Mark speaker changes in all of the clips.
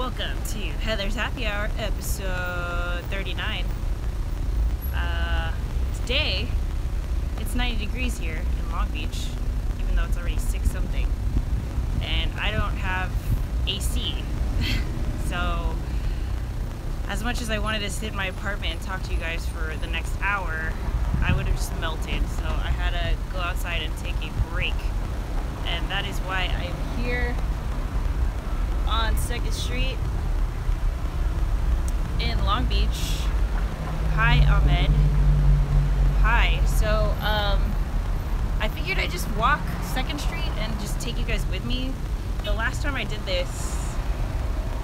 Speaker 1: Welcome to Heather's Happy Hour, episode 39. Today, it's 90 degrees here in Long Beach, even though it's already 6 something. And I don't have AC. So, as much as I wanted to sit in my apartment and talk to you guys for the next hour, I would have just melted. So I had to go outside and take a break. And that is why I'm here on 2nd Street in Long Beach. Hi, Ahmed. Hi. So, I figured I'd just walk 2nd Street and just take you guys with me. The last time I did this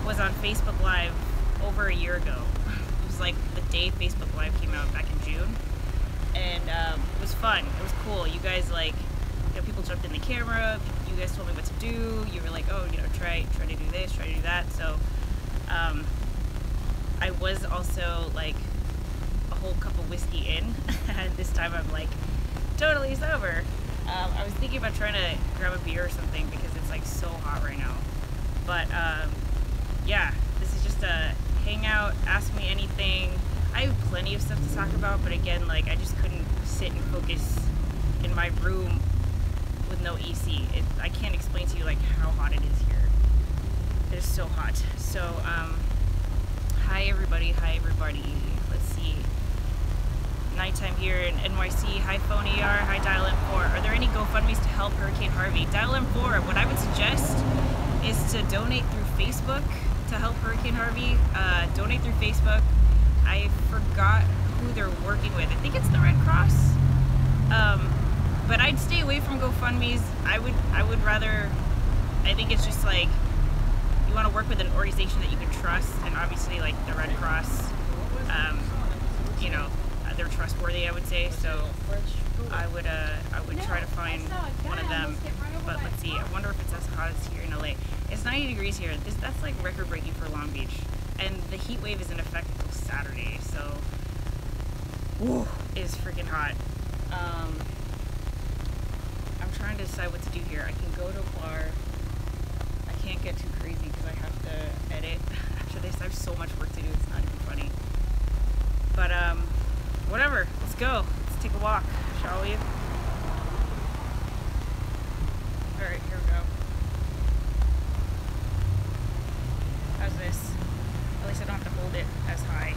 Speaker 1: was on Facebook Live over a year ago. It was like the day Facebook Live came out back in June. And it was fun. It was cool. You guys, like, you know, people jumped in the camera. You guys told me what to do. You were like, oh, you know, try to do this, try to do that. So, I was also like a whole cup of whiskey in, and this time I'm like totally sober. I was thinking about trying to grab a beer or something because it's like so hot right now. But yeah, this is just a hangout. Ask me anything. I have plenty of stuff to talk about, but again, like I just couldn't sit and focus in my room with no AC. I can't explain to you like how hot it is here. It is so hot. So hi everybody. Let's see. Nighttime here in NYC. Hi Phony R. Hi Dial M4. Are there any GoFundMe's to help Hurricane Harvey? Dial M4. What I would suggest is to donate through Facebook to help Hurricane Harvey. Donate through Facebook. I forgot who they're working with. I think it's the Red Cross. But I'd stay away from GoFundMe's. I would rather, I think it's just like, you want to work with an organization that you can trust, and obviously like the Red Cross, you know, they're trustworthy, I would say. So I would try to find one of them. But let's see, I wonder if it's as hot as here in LA. It's 90 degrees here. That's like record breaking for Long Beach. And the heat wave is in effect until Saturday, so woo, it's freaking hot. I'm trying to decide what to do here. I can go to a bar. I can't get too crazy because I have to edit after this. I have so much work to do, it's not even funny. But whatever, let's go. Let's take a walk, shall we? Alright, here we go. How's this? At least I don't have to hold it as high.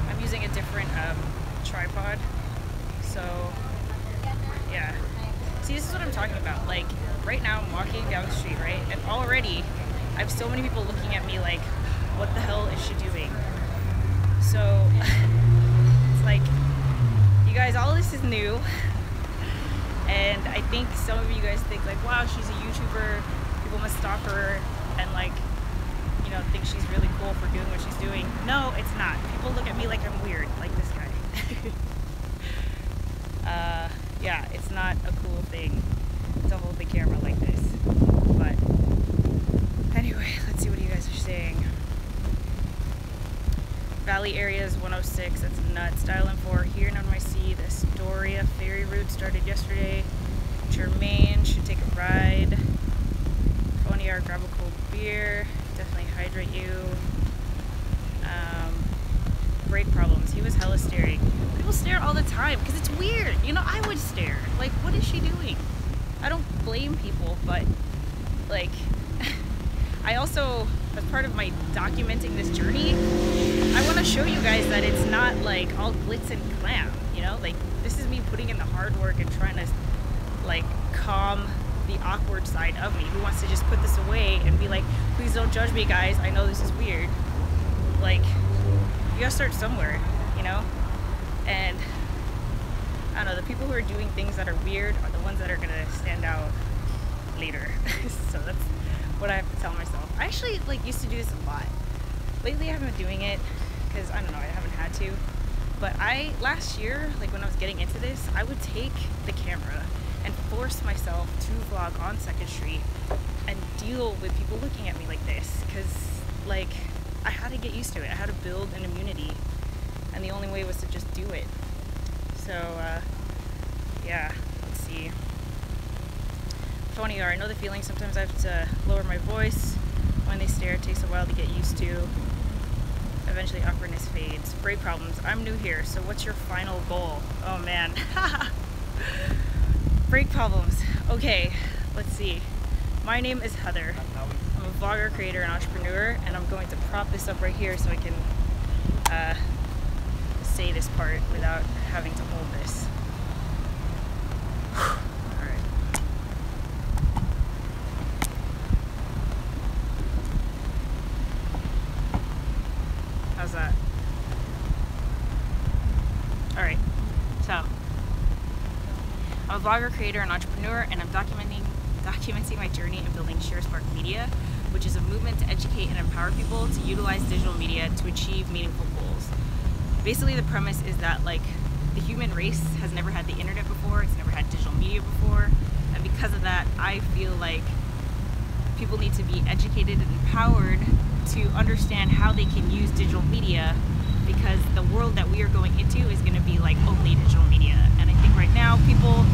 Speaker 1: I'm using a different tripod, so yeah. See, this is what I'm talking about. Like, right now I'm walking down the street, right? And already I have so many people looking at me like, what the hell is she doing? So it's like, you guys, all this is new. And I think some of you guys think like, wow, she's a YouTuber. People must stalk her and like, you know, think she's really cool for doing what she's doing. No, it's not. People look at me like I'm weird, like this guy. Yeah, it's not a cool thing to hold the camera like this. But anyway, let's see what you guys are saying. Valley area is 106. That's nuts. Dial M4 here in NYC. The Astoria ferry route started yesterday. Jermaine should take a ride. Phony R, grab a cold beer. Definitely hydrate you. Brake problems. He was hella staring. People stare all the time because it's weird. You know, I would stare. Like, what is she doing? I don't blame people, but like, I also, as part of my documenting this journey, I want to show you guys that it's not like all glitz and glam. You know, like this is me putting in the hard work and trying to like calm the awkward side of me, who wants to just put this away and be like, please don't judge me, guys. I know this is weird. Like, you gotta start somewhere, you know? And I don't know, the people who are doing things that are weird are the ones that are gonna stand out later. So that's what I have to tell myself. I actually like used to do this a lot. Lately I haven't been doing it because I don't know, I haven't had to. But last year, like when I was getting into this, I would take the camera and force myself to vlog on 2nd Street and deal with people looking at me like this, because like I had to get used to it. I had to build an immunity, and the only way was to just do it. So yeah, let's see. Phony R, I know the feeling. Sometimes I have to lower my voice When they stare, it takes a while to get used to. Eventually awkwardness fades. Break problems. I'm new here, so what's your final goal? Oh man. Break problems. Okay, let's see. My name is Heather. I'm a vlogger, creator, and entrepreneur, and I'm going to prop this up right here so I can say this part without having to hold this. Alright. How's that? Alright, so I'm a vlogger, creator, and entrepreneur, and I'm documenting my journey in building Sharespark Media, which is a movement to educate and empower people to utilize digital media to achieve meaningful goals. Basically, the premise is that like the human race has never had the internet before, it's never had digital media before, and because of that, I feel like people need to be educated and empowered to understand how they can use digital media, because the world that we are going into is going to be like only digital media. And I think right now people,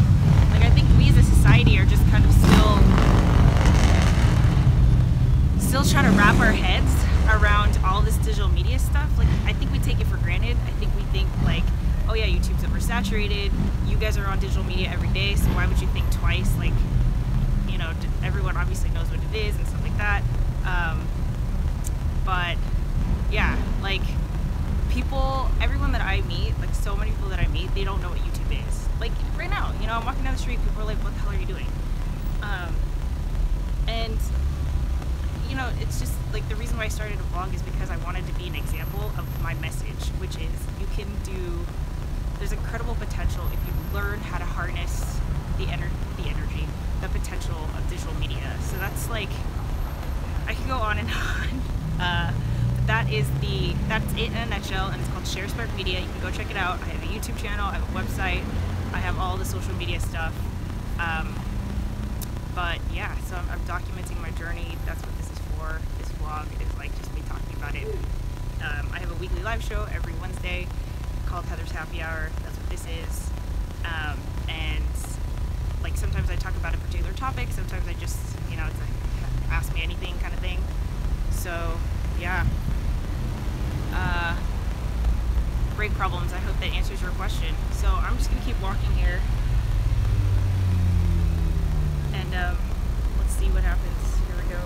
Speaker 1: like I think we as a society are just kind of still trying to wrap our heads around all this digital media stuff. Like I think we take it for granted. I think we think like, oh yeah, YouTube's oversaturated. You guys are on digital media every day, so why would you think twice? Like, you know, everyone obviously knows what it is and stuff like that. But yeah, like everyone that I meet, like so many people that I meet, they don't know what YouTube is. Like right now, you know, I'm walking down the street, people are like, what the hell are you doing? And you know, it's just like the reason why I started a vlog is because I wanted to be an example of my message, which is there's incredible potential if you learn how to harness the energy, the potential of digital media. So that's like, I can go on and on. That's it in a nutshell, and it's called Sharespark Media. You can go check it out. I have a YouTube channel, I have a website, I have all the social media stuff. But yeah, so I'm documenting my journey. That's what this is for. This vlog is like just me talking about it. I have a weekly live show every Wednesday called Heather's Happy Hour. That's what this is. And like sometimes I talk about a particular topic, sometimes I just, you know, it's like ask me anything kind of thing. So yeah. Break problems. I hope that answers your question. So I'm just gonna keep walking here. And let's see what happens. Here we go.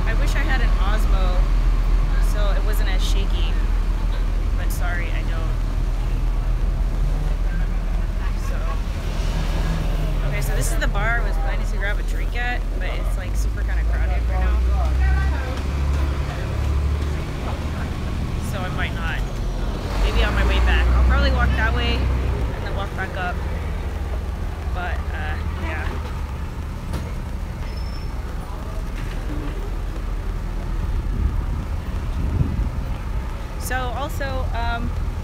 Speaker 1: I wish I had an Osmo so it wasn't as shaky, but sorry, I don't. So this is the bar I was planning to grab a drink at, but it's like super kind of crowded right now. So I might not. Maybe on my way back. I'll probably walk that way and then walk back up. But yeah. So also,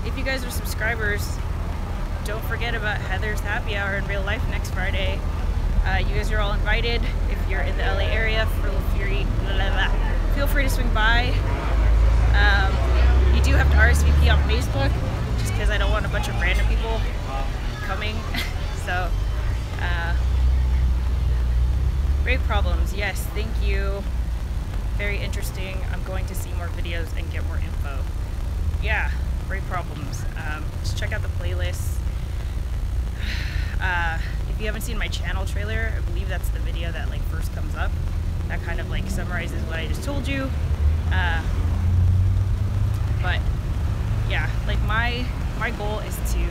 Speaker 1: if you guys are subscribers, don't forget about Heather's Happy Hour in real life next Friday. You guys are all invited. If you're in the LA area, feel free to swing by. You do have to RSVP on Facebook, just because I don't want a bunch of random people coming. So, break problems. Yes, thank you. Very interesting. I'm going to see more videos and get more info. Yeah, break problems. Just check out the playlists. If you haven't seen my channel trailer, I believe that's the video that like first comes up. That kind of like summarizes what I just told you. But yeah, like my goal is to,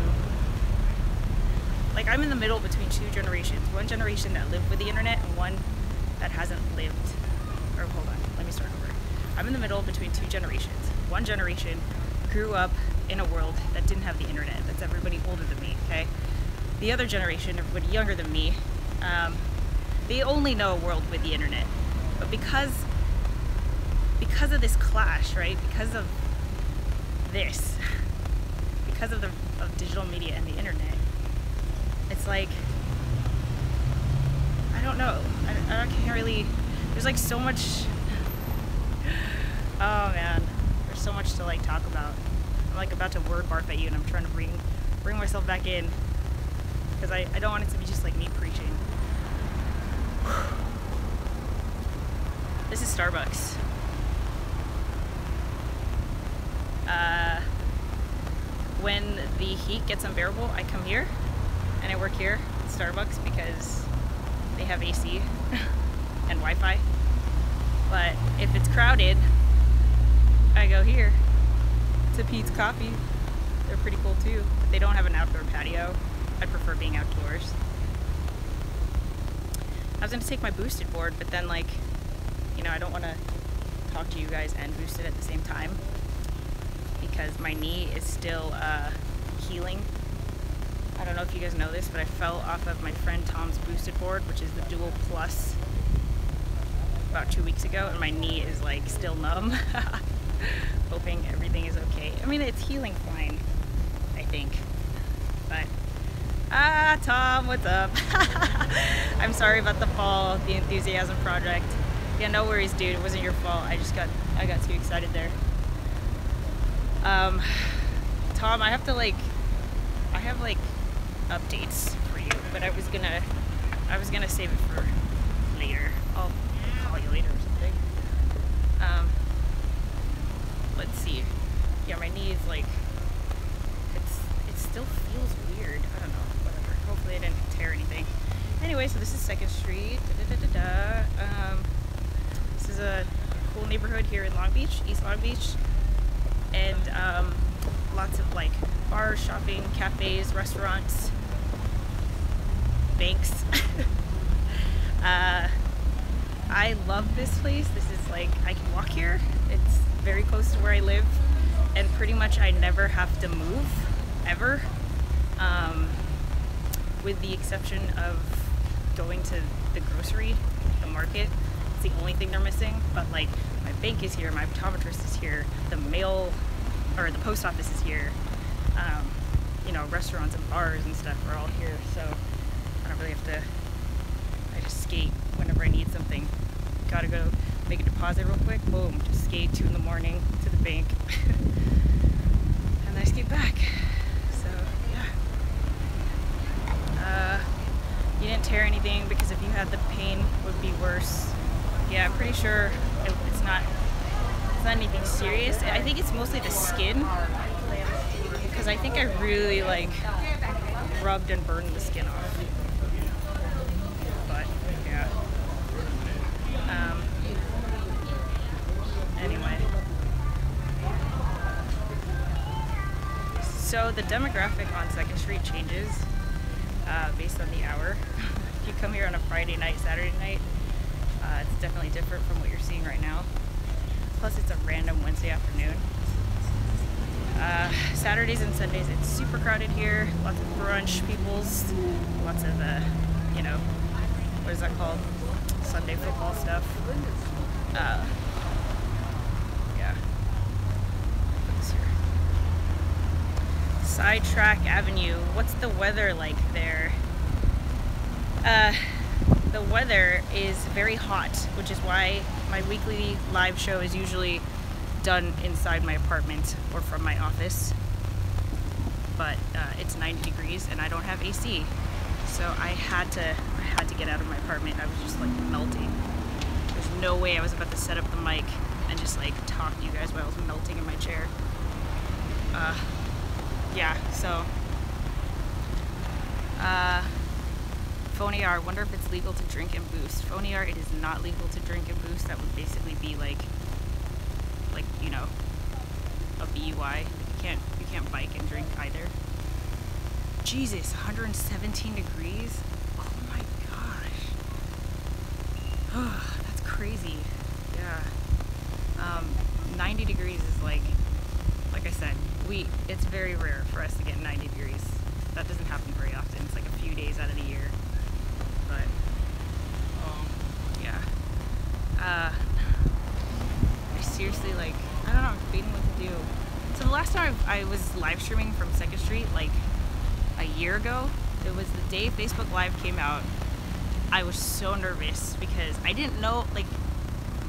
Speaker 1: like, I'm in the middle between two generations. One generation that lived with the internet and one that hasn't lived. Or hold on, let me start over. I'm in the middle between two generations. One generation grew up in a world that didn't have the internet. That's everybody older than me, okay? The other generation, everybody younger than me, they only know a world with the internet. But because of this clash, right? Because of this, because of digital media and the internet, it's like I don't know. I can't really, there's like so much, oh man, there's so much to like talk about. I'm like about to word barf at you, and I'm trying to bring myself back in, because I don't want it to be just like me preaching. This is Starbucks. When the heat gets unbearable, I come here and I work here at Starbucks because they have AC and Wi-Fi. But if it's crowded, I go here to Pete's Coffee. They're pretty cool too, but they don't have an outdoor patio. I prefer being outdoors. I was gonna take my boosted board, but then like, you know, I don't want to talk to you guys and boost it at the same time because my knee is still healing. I don't know if you guys know this, but I fell off of my friend Tom's boosted board, which is the Dual Plus, about 2 weeks ago, and my knee is like still numb. Hoping everything is okay. I mean, it's healing fine, I think. But Tom, what's up? I'm sorry about the fall, the enthusiasm project. Yeah, no worries, dude. It wasn't your fault. I got too excited there. Tom, I have like updates for you, but I was gonna save it for later. I'll call you later or something. Let's see. Yeah, my knee is like, it still feels weird. I don't know, whatever. Hopefully I didn't tear anything. Anyway, so this is 2nd Street. This is a cool neighborhood here in Long Beach, East Long Beach. And lots of like bars, shopping, cafes, restaurants, banks. I love this place. This is like, I can walk here. It's very close to where I live, and pretty much I never have to move, ever. With the exception of going to the grocery, the market. It's the only thing they're missing, but like my bank is here, my optometrist is here, the mail, or the post office is here, you know, restaurants and bars and stuff are all here, so I don't really have to, I just skate whenever I need something. Gotta go make a deposit real quick, boom, just skate 2 in the morning to the bank, and then I skate back. So yeah. You didn't tear anything, because if you had, the pain would be worse. Yeah, I'm pretty sure it's not anything serious. I think it's mostly the skin, because I think I really like rubbed and burned the skin off. But yeah. Anyway. So the demographic on 2nd Street changes based on the hour. If you come here on a Friday night, Saturday night, it's definitely different from what you're seeing right now. Plus it's a random Wednesday afternoon. Saturdays and Sundays it's super crowded here. Lots of brunch peoples, lots of you know, what is that called? Sunday football stuff. Yeah. Put this here. Sidetrack Avenue. What's the weather like there? The weather is very hot, which is why my weekly live show is usually done inside my apartment or from my office. But it's 90 degrees and I don't have AC, so I had to get out of my apartment. I was just like melting. There's no way I was about to set up the mic and just like talk to you guys while I was melting in my chair. Yeah, so Phony R, wonder if it's legal to drink and boost. Phony R, it is not legal to drink and boost. That would basically be like you know, a BUI. You can't bike and drink either. Jesus, 117 degrees. Oh my gosh. Oh, that's crazy. Yeah. 90 degrees is like I said, it's very rare for us to get 90 degrees. That doesn't happen very often. It's like a few days out of the year. But yeah. I seriously, like, I don't know, I'm debating what to do. So the last time I was live streaming from 2nd Street, like a year ago, it was the day Facebook Live came out, I was so nervous because I didn't know, like,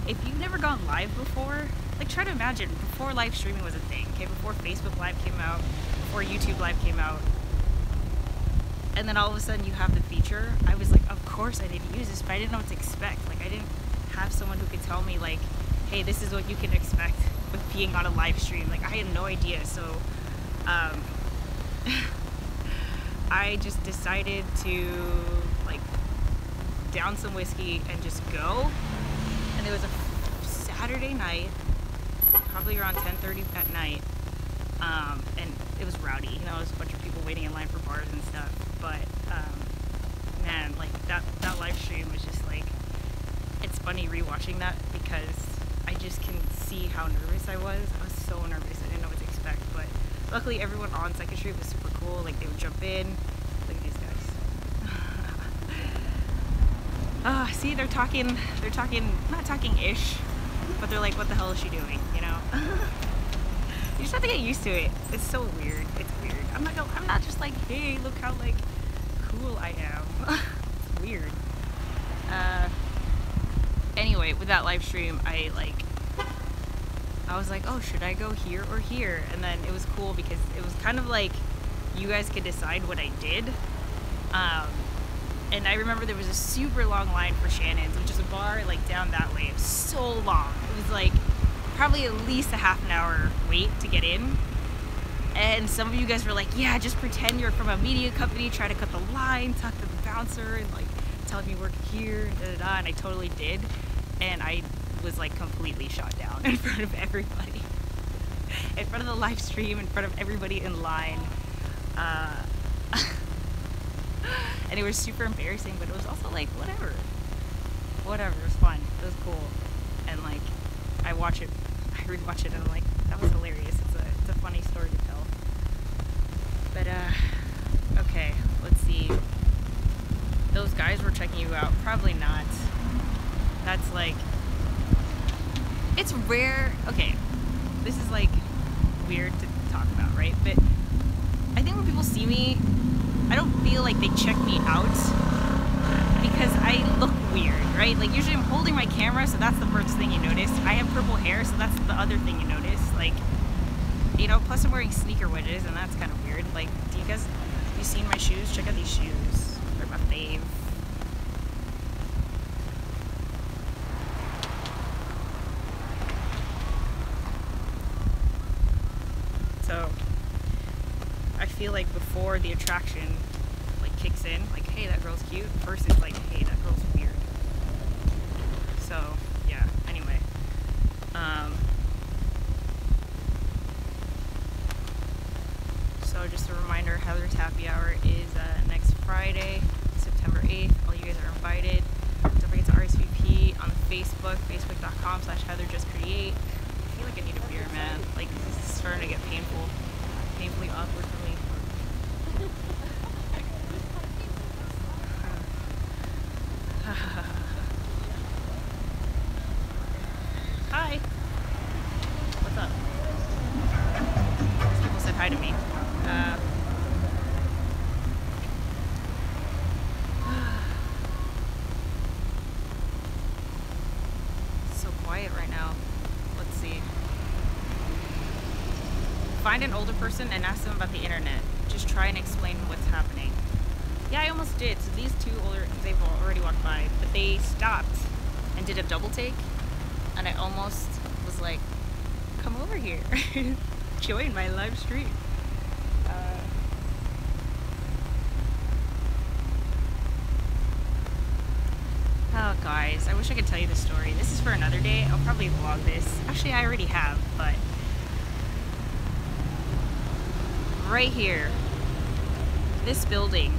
Speaker 1: if you've never gone live before, like, try to imagine before live streaming was a thing, okay, before Facebook Live came out, before YouTube Live came out, and then all of a sudden you have the feature. I was like, of course I didn't use this, but I didn't know what to expect. Like, I didn't have someone who could tell me, like, hey, this is what you can expect with being on a live stream. Like, I had no idea, so I just decided to, like, down some whiskey and just go. And it was a Saturday night, probably around 10:30 at night, and it was rowdy. You know, there was a bunch of people waiting in line for bars and stuff. But man, like, that live stream was just like, it's funny rewatching that because I just can see how nervous I was. I was so nervous. I didn't know what to expect. But luckily, everyone on Second Street was super cool. Like, they would jump in. Look at these guys. See, they're talking, not talking-ish, but they're like, what the hell is she doing, you know? You just have to get used to it. It's so weird. It's weird. I'm not just like, hey, look how, like, cool I am. It's weird. Anyway, with that live stream, I was like, oh, should I go here or here? And then it was cool because it was kind of like you guys could decide what I did. And I remember there was a super long line for Shannons, which is a bar like down that way. It was so long. It was like probably at least a half an hour wait to get in. And some of you guys were like, yeah, just pretend you're from a media company, try to cut the line, talk to the bouncer, and like tell him you work here, and da-da-da. And I totally did. And I was like completely shot down in front of everybody. In front of the live stream, in front of everybody in line. And it was super embarrassing, but it was also like, whatever, it was fun, it was cool. And like, I rewatch it and I'm like, that was hilarious. It's a funny story to tell. But okay, let's see. Those guys were checking you out. Probably not. That's like, it's rare. Okay, this is like weird to talk about, right? But I think when people see me, I don't feel like they check me out because I look weird, right? Like, usually I'm holding my camera, so that's the first thing you notice. I have purple hair, so that's the other thing you notice. Like, you know, plus I'm wearing sneaker wedges, and that's kind of weird. Like, have you seen my shoes? Check out these shoes. They're my fave. So, I feel like before the attraction like kicks in, like, hey, that girl's cute, first it's like, hey, that girl's weird. So yeah, anyway, so just a reminder, Heather's Happy Hour is next Friday, September 8th. All you guys are invited. Don't forget to RSVP on Facebook, facebook.com/HeatherJustCreate. I feel like I need a beer, man. Like, this is starting to get painfully awkward for me. Hi. What's up? People said hi to me. So quiet right now. Let's see. Find an older person and ask them about the internet. Just try and explain what's happening. Yeah, I almost did. So these two older, they've already walked by, but they stopped and did a double take, and I almost was like, come over here. Join my live stream. Oh, guys, I wish I could tell you the story. This is for another day. I'll probably vlog this. Actually, I already have, but right here, this building.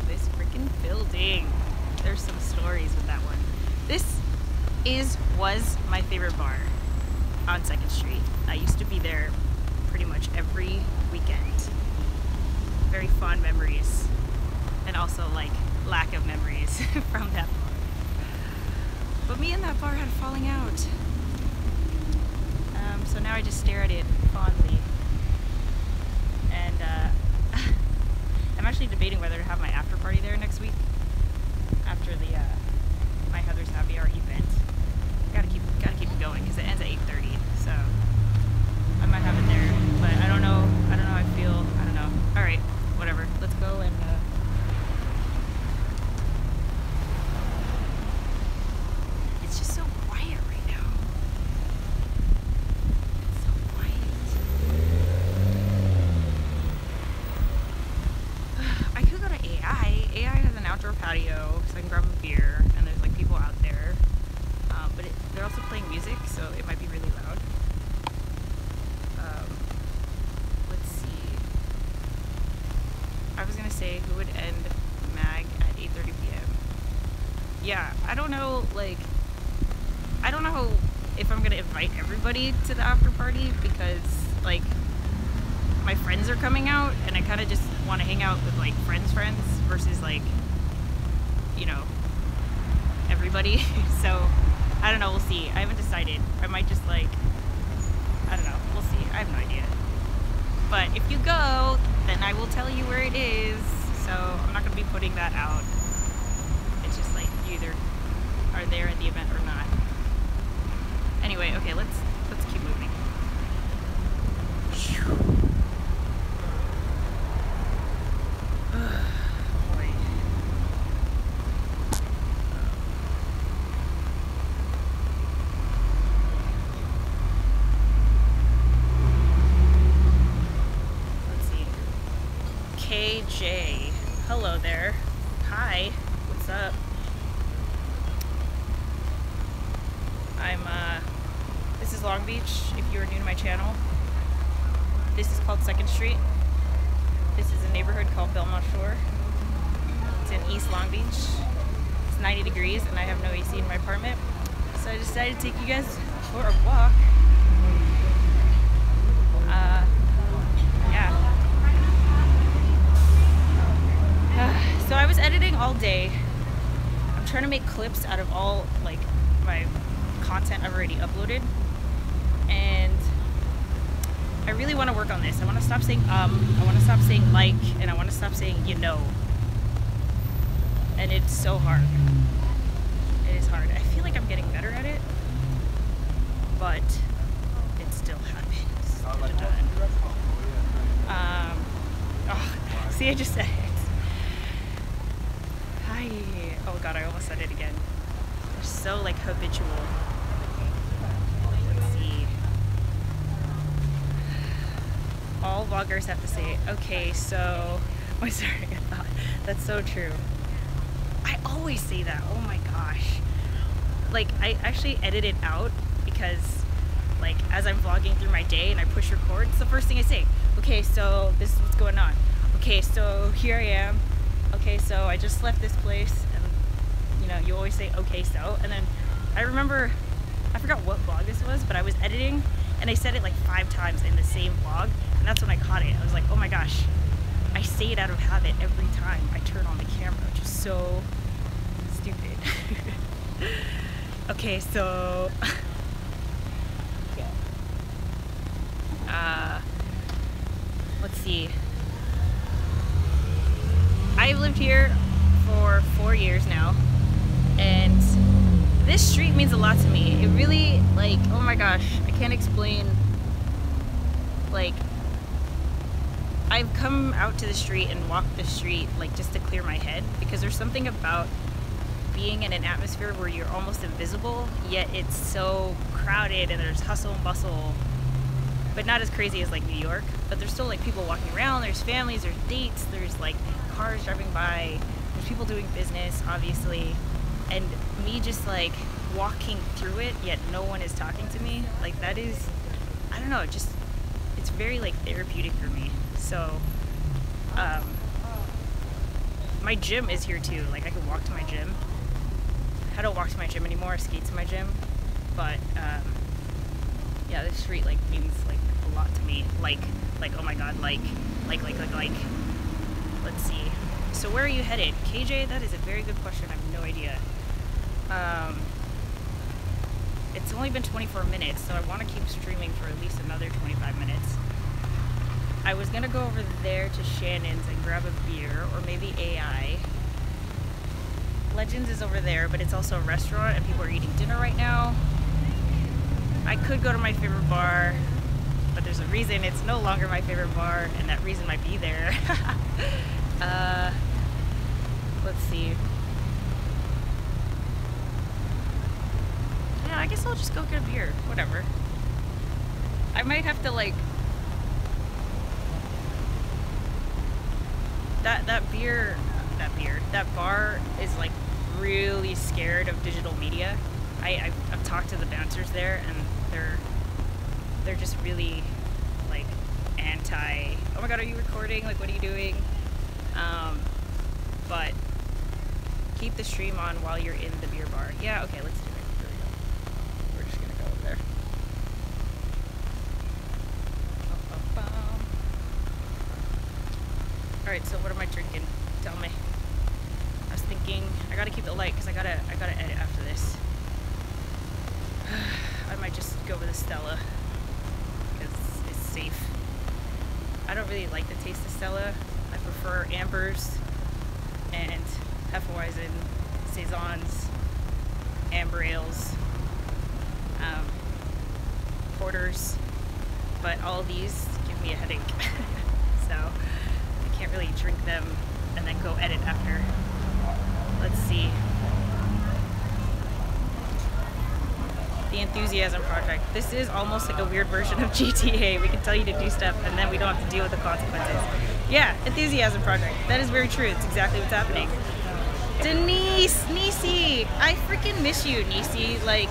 Speaker 1: This freaking building. There's some stories with that one. This was my favorite bar on 2nd Street. I used to be there pretty much every weekend. Very fond memories. And also, like, lack of memories from that bar. But me and that bar had a falling out. So now I just stare at it fondly. And I'm actually debating whether to have my after party outdoor patio, so I can grab a beer, and there's like people out there. But they're also playing music, so it might be really loud. Let's see. I was gonna say who would end mag at 8:30 p.m. Yeah, I don't know. Like, I don't know if I'm gonna invite everybody to the after party because like my friends are coming out, and I kind of just want to hang out with like friends versus like, you know, everybody. So I don't know, we'll see. I haven't decided. I might just like, I don't know, we'll see. I have no idea. But if you go, then I will tell you where it is. So I'm not gonna be putting that out. It's just like you either are there at the event or not. Anyway, okay, let's keep moving. KJ, hello there. Hi, what's up? This is Long Beach, if you are new to my channel. This is called 2nd Street. This is a neighborhood called Belmont Shore. It's in East Long Beach. It's 90 degrees and I have no AC in my apartment. So I decided to take you guys for a walk. So I was editing all day. I'm trying to make clips out of all like my content I've already uploaded, and I really want to work on this. I want to stop saying I want to stop saying like, and I want to stop saying you know. And it's so hard. It is hard. I feel like I'm getting better at it, but it still happens. See, I just said it. Oh god, I almost said it again. They're so like habitual. Let's see. All vloggers have to say, okay, so I'm sorry, that's so true. I always say that. Oh my gosh. Like, I actually edit it out because like as I'm vlogging through my day and I push record, it's the first thing I say. Okay, so this is what's going on. Okay, so here I am. Okay, so I just left this place, and you know, you always say okay so, and then I remember, I forgot what vlog this was, but I was editing and I said it like 5 times in the same vlog, and that's when I caught it. I was like, oh my gosh, I say it out of habit every time I turn on the camera, which is so stupid. Okay, so let's see. I've lived here for 4 years now, and this street means a lot to me. It really, like, oh my gosh, I can't explain. Like, I've come out to the street and walked the street like just to clear my head, because there's something about being in an atmosphere where you're almost invisible, yet it's so crowded and there's hustle and bustle, but not as crazy as like New York, but there's still like people walking around, there's families, there's dates, there's like cars driving by, there's people doing business, obviously, and me just like walking through it, yet no one is talking to me. Like, that is, I don't know, just, it's very like therapeutic for me. So, my gym is here too. Like, I could walk to my gym. I don't walk to my gym anymore, I skate to my gym, but yeah, this street like means like a lot to me. Like, oh my god, like. Let's see. So where are you headed? KJ, that is a very good question. I have no idea. It's only been 24 minutes, so I want to keep streaming for at least another 25 minutes. I was gonna go over there to Shannons and grab a beer, or maybe AI. Legends is over there, but it's also a restaurant and people are eating dinner right now. I could go to my favorite bar, but there's a reason it's no longer my favorite bar, and that reason might be there. Let's see. Yeah, I guess I'll just go get a beer. Whatever. I might have to like... here. That bar is like really scared of digital media. I've talked to the bouncers there, and they're just really like anti. Oh my god, are you recording? Like, what are you doing? But keep the stream on while you're in the beer bar. Yeah, okay, let's do it. Here we go. We're just gonna go over there. Alright, so what am I drinking? Tell me. I was thinking I gotta keep it light because I gotta edit after this. I might just go with a Stella because it's safe. I don't really like the taste of Stella. I prefer ambers and Hefeweizen, saisons, amber ales, porters, but all of these give me a headache. So I can't really drink them and then go edit after. Let's see. The Enthusiasm Project. This is almost like a weird version of GTA. We can tell you to do stuff and then we don't have to deal with the consequences. Yeah, Enthusiasm Project. That is very true. It's exactly what's happening. Denise, Nisi, I freaking miss you, Nisi. Like,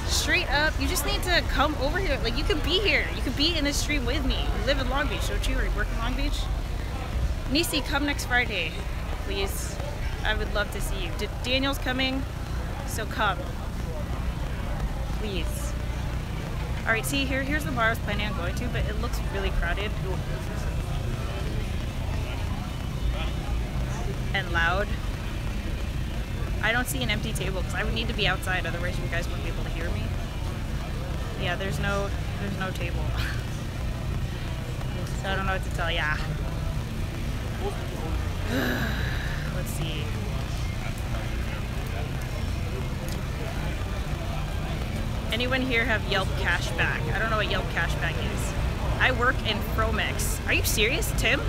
Speaker 1: straight up, you just need to come over here. Like, you could be here. You could be in this stream with me. You live in Long Beach, don't you? Or you work in Long Beach? Nisi, come next Friday, please. I would love to see you. Daniel's coming, so come. Please. Alright, see, here's the bar I was planning on going to, but it looks really crowded. And loud. I don't see an empty table because I would need to be outside, otherwise you guys wouldn't be able to hear me. Yeah, there's no table. So I don't know what to tell ya. Let's see. Anyone here have Yelp cashback? I don't know what Yelp cashback is. I work in Promex. Are you serious, Tim?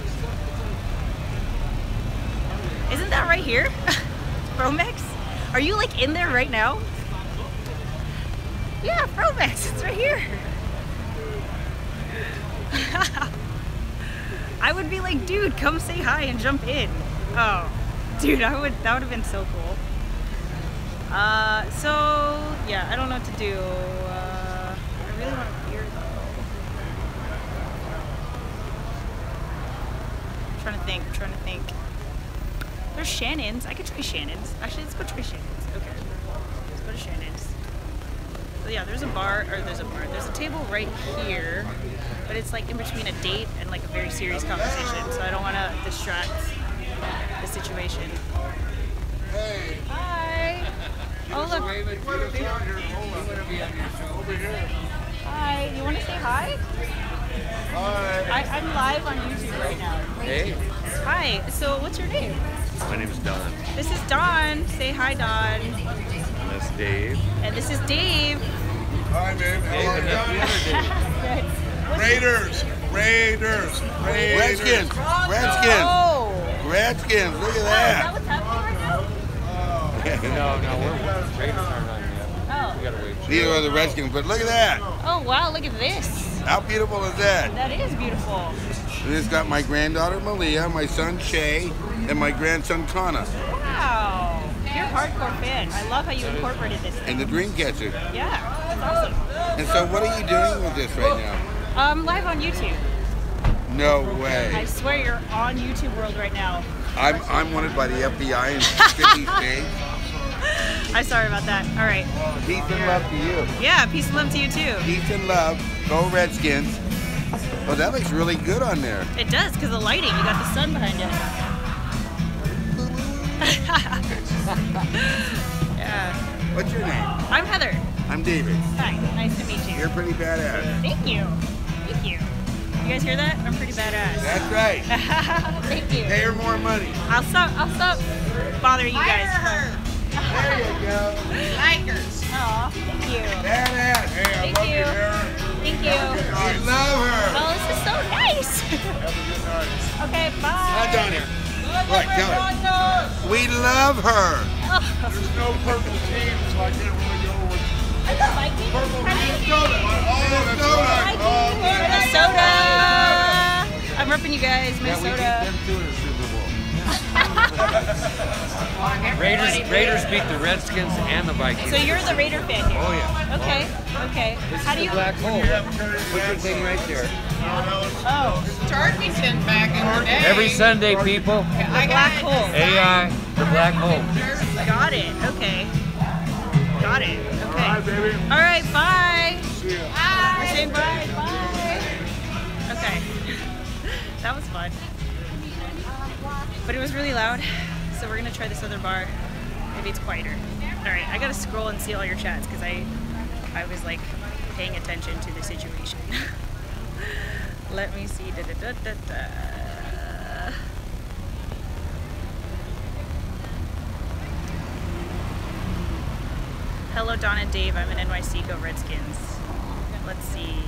Speaker 1: Isn't that right here? Promex? Are you like in there right now? Yeah, Promex, it's right here. I would be like, dude, come say hi and jump in. Oh, dude, that would have been so cool. So yeah, I don't know what to do. I really want a beer though. I'm trying to think. There's Shannons. I could try Shannons. Actually, let's go try Shannons. Okay. Let's go to Shannons. So yeah, there's a table right here, but it's like in between a date and like a very serious conversation, so I don't want to distract the situation.
Speaker 2: Hey.
Speaker 1: Hi. Oh look. Hi. You want to say hi?
Speaker 2: Hi.
Speaker 1: I'm live on YouTube right now.
Speaker 3: Hey.
Speaker 1: Hi. So what's your name?
Speaker 3: My name is Don.
Speaker 1: This is Don. Say hi, Don.
Speaker 3: And that's Dave.
Speaker 1: And this is Dave.
Speaker 2: Hi, man. How are you?
Speaker 1: Good.
Speaker 2: Raiders.
Speaker 4: Redskins.
Speaker 1: Oh.
Speaker 4: Redskins. Look at
Speaker 1: Is
Speaker 4: that.
Speaker 1: that what's happening right now?
Speaker 3: No, we're Raiders aren't on yet.
Speaker 1: Oh.
Speaker 3: We gotta wait.
Speaker 4: These are the Redskins, but look at that.
Speaker 1: Oh wow, look at this.
Speaker 4: How beautiful is that?
Speaker 1: That is beautiful.
Speaker 4: This got my granddaughter Malia, my son Shay, and my grandson Connor.
Speaker 1: Wow. You're a hardcore fan. I love how you incorporated this thing.
Speaker 4: And the Dreamcatcher.
Speaker 1: Yeah, that's awesome.
Speaker 4: And so what are you doing with this right now?
Speaker 1: I'm live on YouTube.
Speaker 4: No
Speaker 1: I
Speaker 4: way.
Speaker 1: swear you're on YouTube World right now.
Speaker 4: I'm wanted by the FBI in 50 states.
Speaker 1: I'm sorry about that. All right.
Speaker 4: Peace and love to you.
Speaker 1: Yeah, peace and love to you too.
Speaker 4: Peace and love. Go Redskins. Oh, that looks really good on there.
Speaker 1: It does, because the lighting. You got the sun behind it. Yeah.
Speaker 4: What's your name?
Speaker 1: I'm Heather.
Speaker 4: I'm David.
Speaker 1: Hi. Nice to meet you.
Speaker 4: You're pretty badass.
Speaker 1: Thank you. Thank you. You guys hear that? I'm pretty badass.
Speaker 4: That's right.
Speaker 1: Thank you.
Speaker 4: Pay her more money.
Speaker 1: I'll stop bothering you guys.
Speaker 4: There you go.
Speaker 5: Likers.
Speaker 1: Aw, thank you.
Speaker 4: Badass. Hey,
Speaker 1: Thank you. Thank you.
Speaker 4: I love her.
Speaker 1: Oh, this is so nice. Okay, bye.
Speaker 4: Not down here. Right, tell her. We love her.
Speaker 2: There's no purple team, so I can't really go with
Speaker 1: I love Vikings.
Speaker 2: Minnesota.
Speaker 1: Minnesota. I'm repping you guys, Minnesota.
Speaker 4: Yeah, we beat them too in the Super Bowl.
Speaker 3: Raiders beat the Redskins and the Vikings.
Speaker 1: So you're the Raider fan here?
Speaker 3: Oh yeah.
Speaker 1: Okay, okay.
Speaker 3: This
Speaker 1: How
Speaker 3: is
Speaker 1: do
Speaker 3: the
Speaker 1: you...
Speaker 3: black hole. Put your thing right there.
Speaker 1: Oh,
Speaker 2: Tarkington back in the day.
Speaker 3: Every Sunday, people.
Speaker 1: the black hole.
Speaker 3: AI, the black hole.
Speaker 1: Got it, okay. Got it, okay.
Speaker 4: All right, baby.
Speaker 1: All right, bye.
Speaker 4: See ya.
Speaker 1: Bye. We're saying bye, bye. Okay. That was fun. But it was really loud, so we're gonna try this other bar. Maybe it's quieter. All right, I gotta scroll and see all your chats because I was like paying attention to the situation. Let me see. Hello, Don and Dave. I'm in NYC. Go Redskins. Let's see.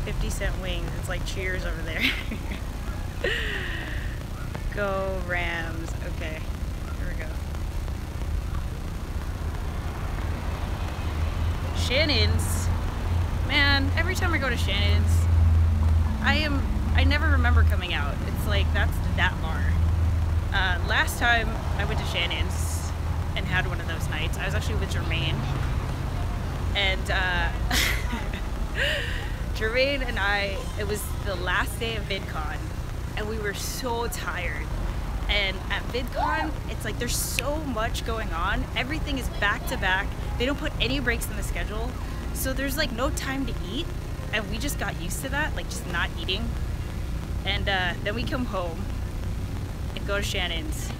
Speaker 1: 50-cent wings. It's like Cheers over there. Go Rams. Okay. Here we go. Shannons. Man, every time I go to Shannons, I never remember coming out. It's like, that's that bar. Last time I went to Shannons and had one of those nights, I was actually with Jermaine. And Jermaine and I, it was the last day of VidCon, and we were so tired. And at VidCon, it's like there's so much going on. Everything is back to back. They don't put any breaks in the schedule. So there's like no time to eat. And we just got used to that, like just not eating. And then we come home and go to Shannons.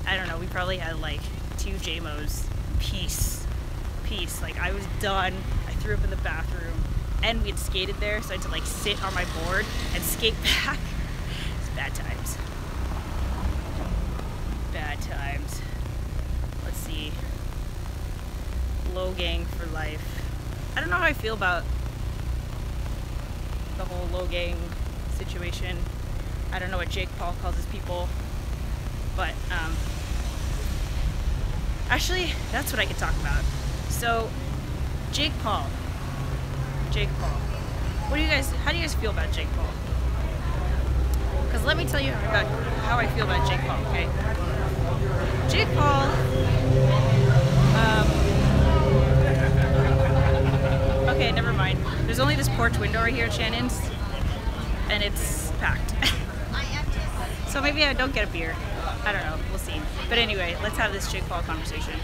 Speaker 1: I don't know, we probably had like 2 JMOs. Peace. Like I was done. I threw up in the bathroom. And we had skated there, so I had to like sit on my board and skate back. It's bad times. Bad times. Let's see. Low gang for life. I don't know how I feel about the whole low gang situation. I don't know what Jake Paul calls his people, but actually that's what I could talk about. So Jake Paul. What do you guys, how do you guys feel about Jake Paul? Because let me tell you about how I feel about Jake Paul, okay? Jake Paul, okay, never mind. There's only this porch window right here at Shannons, and it's packed. So maybe I don't get a beer. I don't know, we'll see. But anyway, let's have this Jake Paul conversation.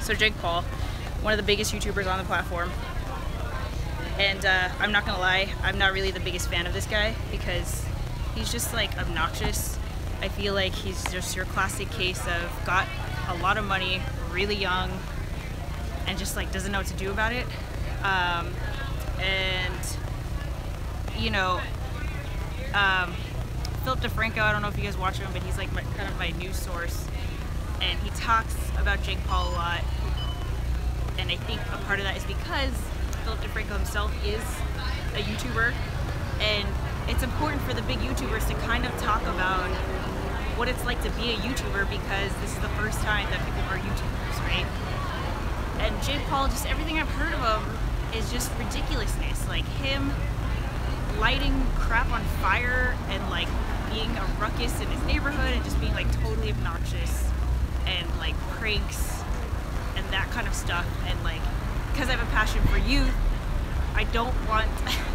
Speaker 1: So Jake Paul, one of the biggest YouTubers on the platform. And I'm not gonna lie, I'm not really the biggest fan of this guy because he's just like obnoxious. I feel like he's just your classic case of got a lot of money, really young, and just like doesn't know what to do about it. And you know, DeFranco, I don't know if you guys watch him, but he's like kind of my news source, and he talks about Jake Paul a lot. And I think a part of that is because DeFranco himself is a YouTuber, and it's important for the big YouTubers to kind of talk about what it's like to be a YouTuber because this is the first time that people are YouTubers, right? And Jake Paul, just everything I've heard of him is just ridiculousness, like him lighting crap on fire and like being a ruckus in his neighborhood and just being like totally obnoxious and like pranks and that kind of stuff. And like, because I have a passion for youth, I don't want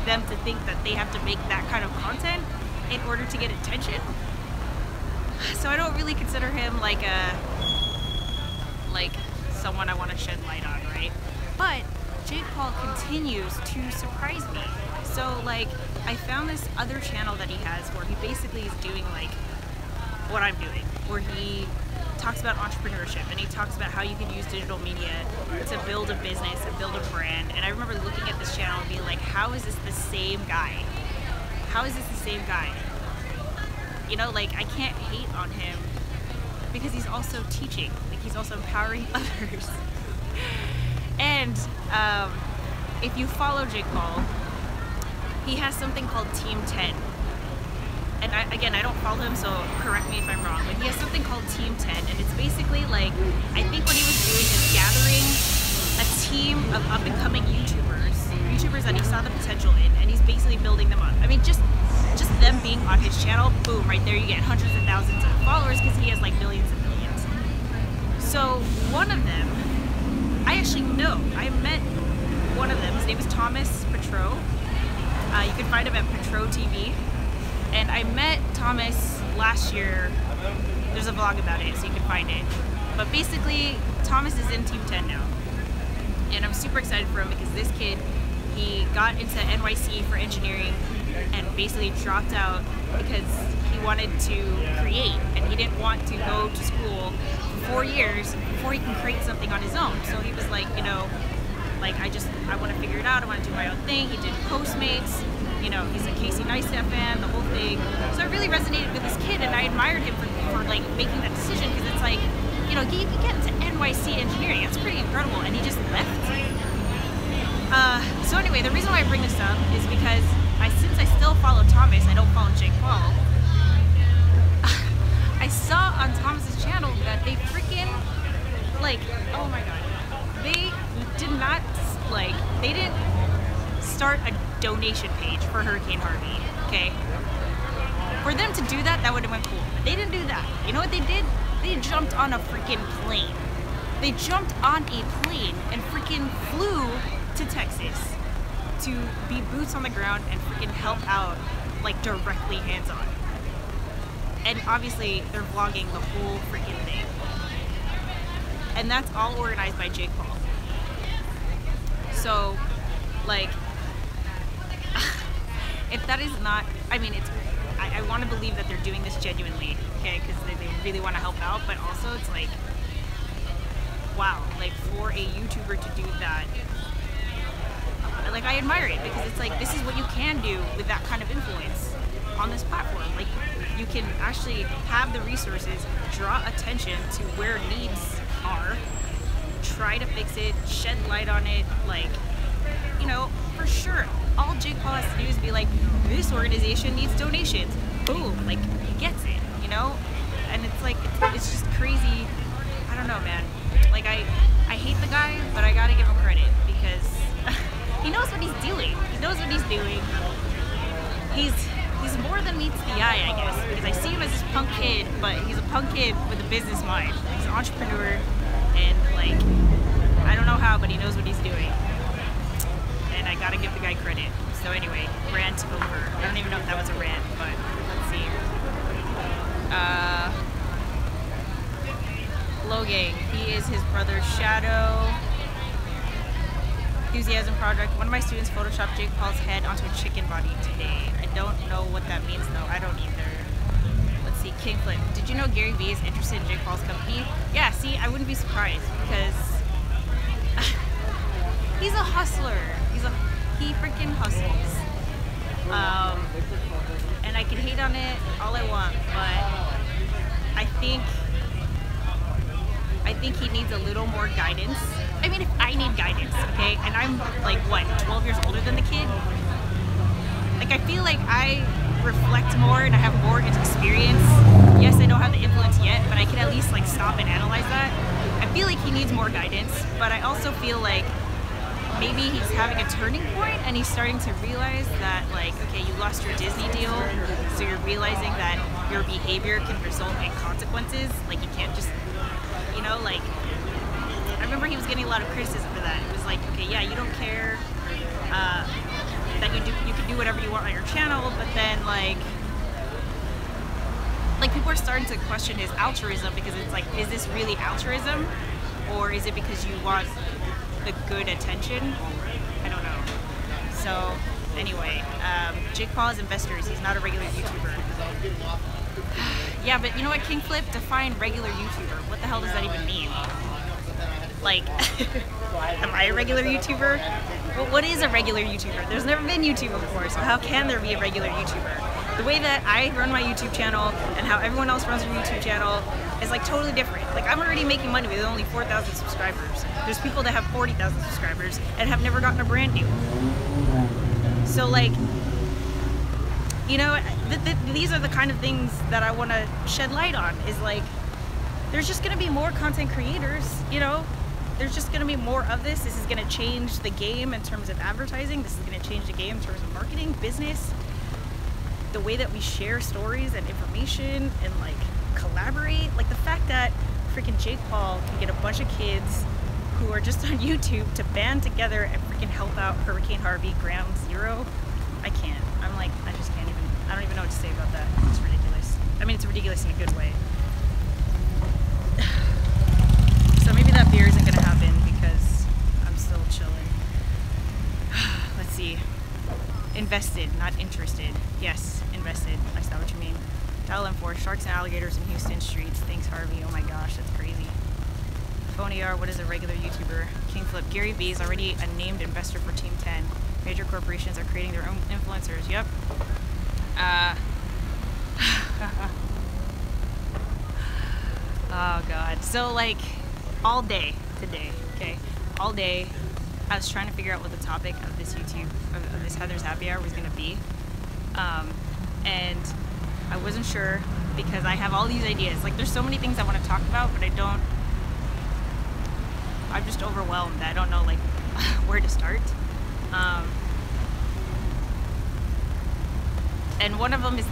Speaker 1: them to think that they have to make that kind of content in order to get attention. So I don't really consider him like someone I want to shed light on, right? But Jake Paul continues to surprise me. So like, I found this other channel that he has where he basically is doing like what I'm doing, where he talks about entrepreneurship and he talks about how you can use digital media to build a business and build a brand. And I remember looking at this channel and being like, how is this the same guy? How is this the same guy? You know, like I can't hate on him because he's also teaching, like he's also empowering others. And if you follow Jake Paul, he has something called Team 10. And I don't follow him, so correct me if I'm wrong, but he has something called Team 10, and it's basically like, I think what he was doing is gathering a team of up-and-coming YouTubers YouTubers that he saw the potential in, and he's basically building them up. I mean, just them being on his channel, boom, right there you get hundreds of thousands of followers because he has like millions and millions. So one of them, I actually know. I met one of them. His name is Thomas Petro. You can find him at Petro TV. And I met Thomas last year. There's a vlog about it, so you can find it. But basically, Thomas is in Team 10 now. And I'm super excited for him because this kid, he got into NYC for engineering and basically dropped out because he wanted to create and he didn't want to go to school for 4 years before he can create something on his own. So he was like, you know, like I want to figure it out, I want to do my own thing. He did Postmates, you know, he's a Casey Neistat fan, the whole thing. So I really resonated with this kid and I admired him for like making that decision because it's like, you know, you get into NYC engineering, that's pretty incredible, and he just left. So anyway, the reason why I bring this up is because since I still follow Thomas, I don't follow Jake Paul. I saw on Thomas's channel that they freaking, like, oh my god, they didn't start a donation page for Hurricane Harvey, okay? For them to do that, that would have been cool. But they didn't do that. You know what they did? They jumped on a freaking plane. They jumped on a plane and freaking flew to Texas to be boots on the ground and freaking help out, like directly hands-on. And obviously, they're vlogging the whole freaking thing. And that's all organized by Jake Paul. So, like, if that is not, I mean, I want to believe that they're doing this genuinely, okay, because they really want to help out, but also it's like, wow, like for a YouTuber to do that, like I admire it because it's like, this is what you can do with that kind of influence on this platform. Like, you can actually have the resources, draw attention to where needs are, try to fix it, shed light on it, like, you know, for sure. All Jake Paul has to do is be like, this organization needs donations. Boom, like, he gets it, you know? And it's like, it's just crazy. I don't know, man. Like, I hate the guy, but I gotta give him credit because he knows what he's doing. He knows what he's doing. He's more than meets the eye, I guess, because I see him as this punk kid, but he's a punk kid with a business mind. He's an entrepreneur, and like, I don't know how, but he knows what he's doing. And I gotta give the guy credit. So anyway, rant over. I don't even know if that was a rant, but let's see. Logang, he is his brother's shadow. Enthusiasm Project. One of my students photoshopped Jake Paul's head onto a chicken body today. I don't know what that means though. I don't either. Let's see, Kingflip. Did you know Gary Vee is interested in Jake Paul's company? Yeah, see, I wouldn't be surprised because he's a hustler. He freaking hustles. And I can hate on it all I want, but I think he needs a little more guidance. I mean, if I need guidance, okay, and I'm like, what, 12 years older than the kid? Like, I feel like I reflect more and I have more experience. Yes, I don't have the influence yet, but I can at least like stop and analyze that. I feel like he needs more guidance, but I also feel like maybe he's having a turning point and he's starting to realize that, like, okay, you lost your Disney deal, so you're realizing that your behavior can result in consequences. Like, you can't just, you know, like, I remember he was getting a lot of criticism for that. It was like, okay, yeah, you don't care that you can do whatever you want on your channel, but then like people are starting to question his altruism because it's like, is this really altruism, or is it because you want the good attention? I don't know. So anyway, Jake Paul has investors. He's not a regular YouTuber. Yeah, but you know what, Kingflip? Define regular YouTuber. What the hell does that even mean? Like, am I a regular YouTuber? Well, what is a regular YouTuber? There's never been YouTube before, so how can there be a regular YouTuber? The way that I run my YouTube channel and how everyone else runs their YouTube channel is like totally different. Like, I'm already making money with only 4,000 subscribers. There's people that have 40,000 subscribers and have never gotten a brand deal. So like, you know, these are the kind of things that I want to shed light on, is like, there's just going to be more content creators, you know, there's just gonna be more of this. This is gonna change the game in terms of advertising. This is gonna change the game in terms of marketing, business, the way that we share stories and information and like collaborate. Like the fact that freaking Jake Paul can get a bunch of kids who are just on YouTube to band together and freaking help out Hurricane Harvey Ground Zero. I can't. I'm like, I just can't even, I don't even know what to say about that. It's ridiculous. I mean, it's ridiculous in a good way. So maybe that beer isn't gonna happen because I'm still chilling. Let's see. Invested, not interested. Yes, invested. I saw what you mean. Dial M4, sharks and alligators in Houston streets. Thanks, Harvey. Oh my gosh, that's crazy. Phony R, what is a regular YouTuber? King Flip. Gary V is already a named investor for Team 10. Major corporations are creating their own influencers. Yep. Oh god. So like all day today, okay? All day I was trying to figure out what the topic of this of this Heather's Happy Hour was gonna be. And I wasn't sure because I have all these ideas. Like there's so many things I want to talk about, but I'm just overwhelmed. I don't know like where to start. And one of them is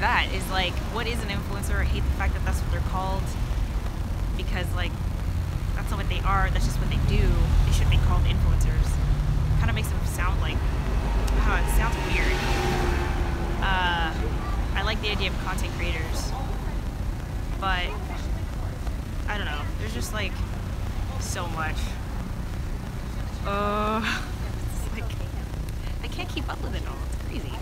Speaker 1: like, what is an influencer? I hate the fact that that's what they're called because like, that's not what they are. That's just what they do. They should be called influencers. Kind of makes them sound like, it sounds weird. I like the idea of content creators, but I don't know. There's just like so much. It's like, I can't keep up with it all. It's crazy.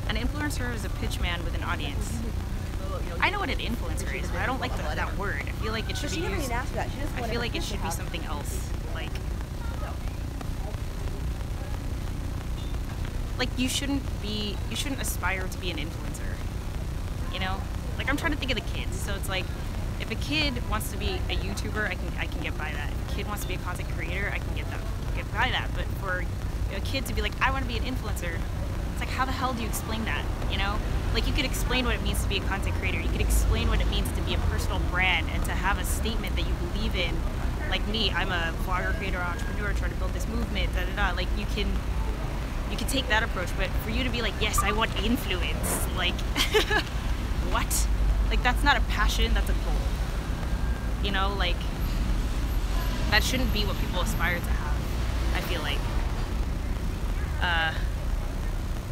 Speaker 1: An influencer is a pitch man with an audience. I know what an influencer is, but I don't like that word. I feel like it should be used. I feel like it should be something else. Like you shouldn't aspire to be an influencer. You know? Like I'm trying to think of the kids. So it's like if a kid wants to be a YouTuber, I can get by that. If a kid wants to be a content creator, I can get by that. But for a kid to be like, I want to be an influencer, it's like, how the hell do you explain that, you know? Like, you could explain what it means to be a content creator. You could explain what it means to be a personal brand and to have a statement that you believe in. Like me, I'm a vlogger, creator, entrepreneur, trying to build this movement, da-da-da. Like, you can take that approach, but for you to be like, yes, I want influence, like, what? Like, that's not a passion, that's a goal. You know, like, that shouldn't be what people aspire to have, I feel like.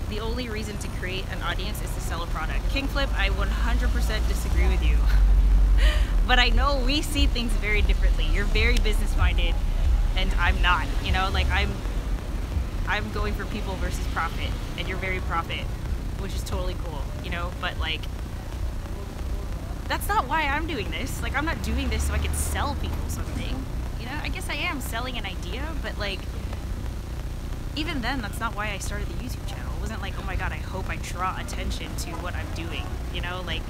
Speaker 1: The only reason to create an audience is to sell a product. King Flip, I 100% disagree with you. But I know we see things very differently. You're very business-minded, and I'm not. You know, like I'm going for people versus profit, and you're very profit, which is totally cool, you know? But like, that's not why I'm doing this. Like, I'm not doing this so I can sell people something. You know, I guess I am selling an idea, but like, even then, that's not why I started the YouTube channel. It wasn't like, oh my god, I hope I draw attention to what I'm doing. You know, like,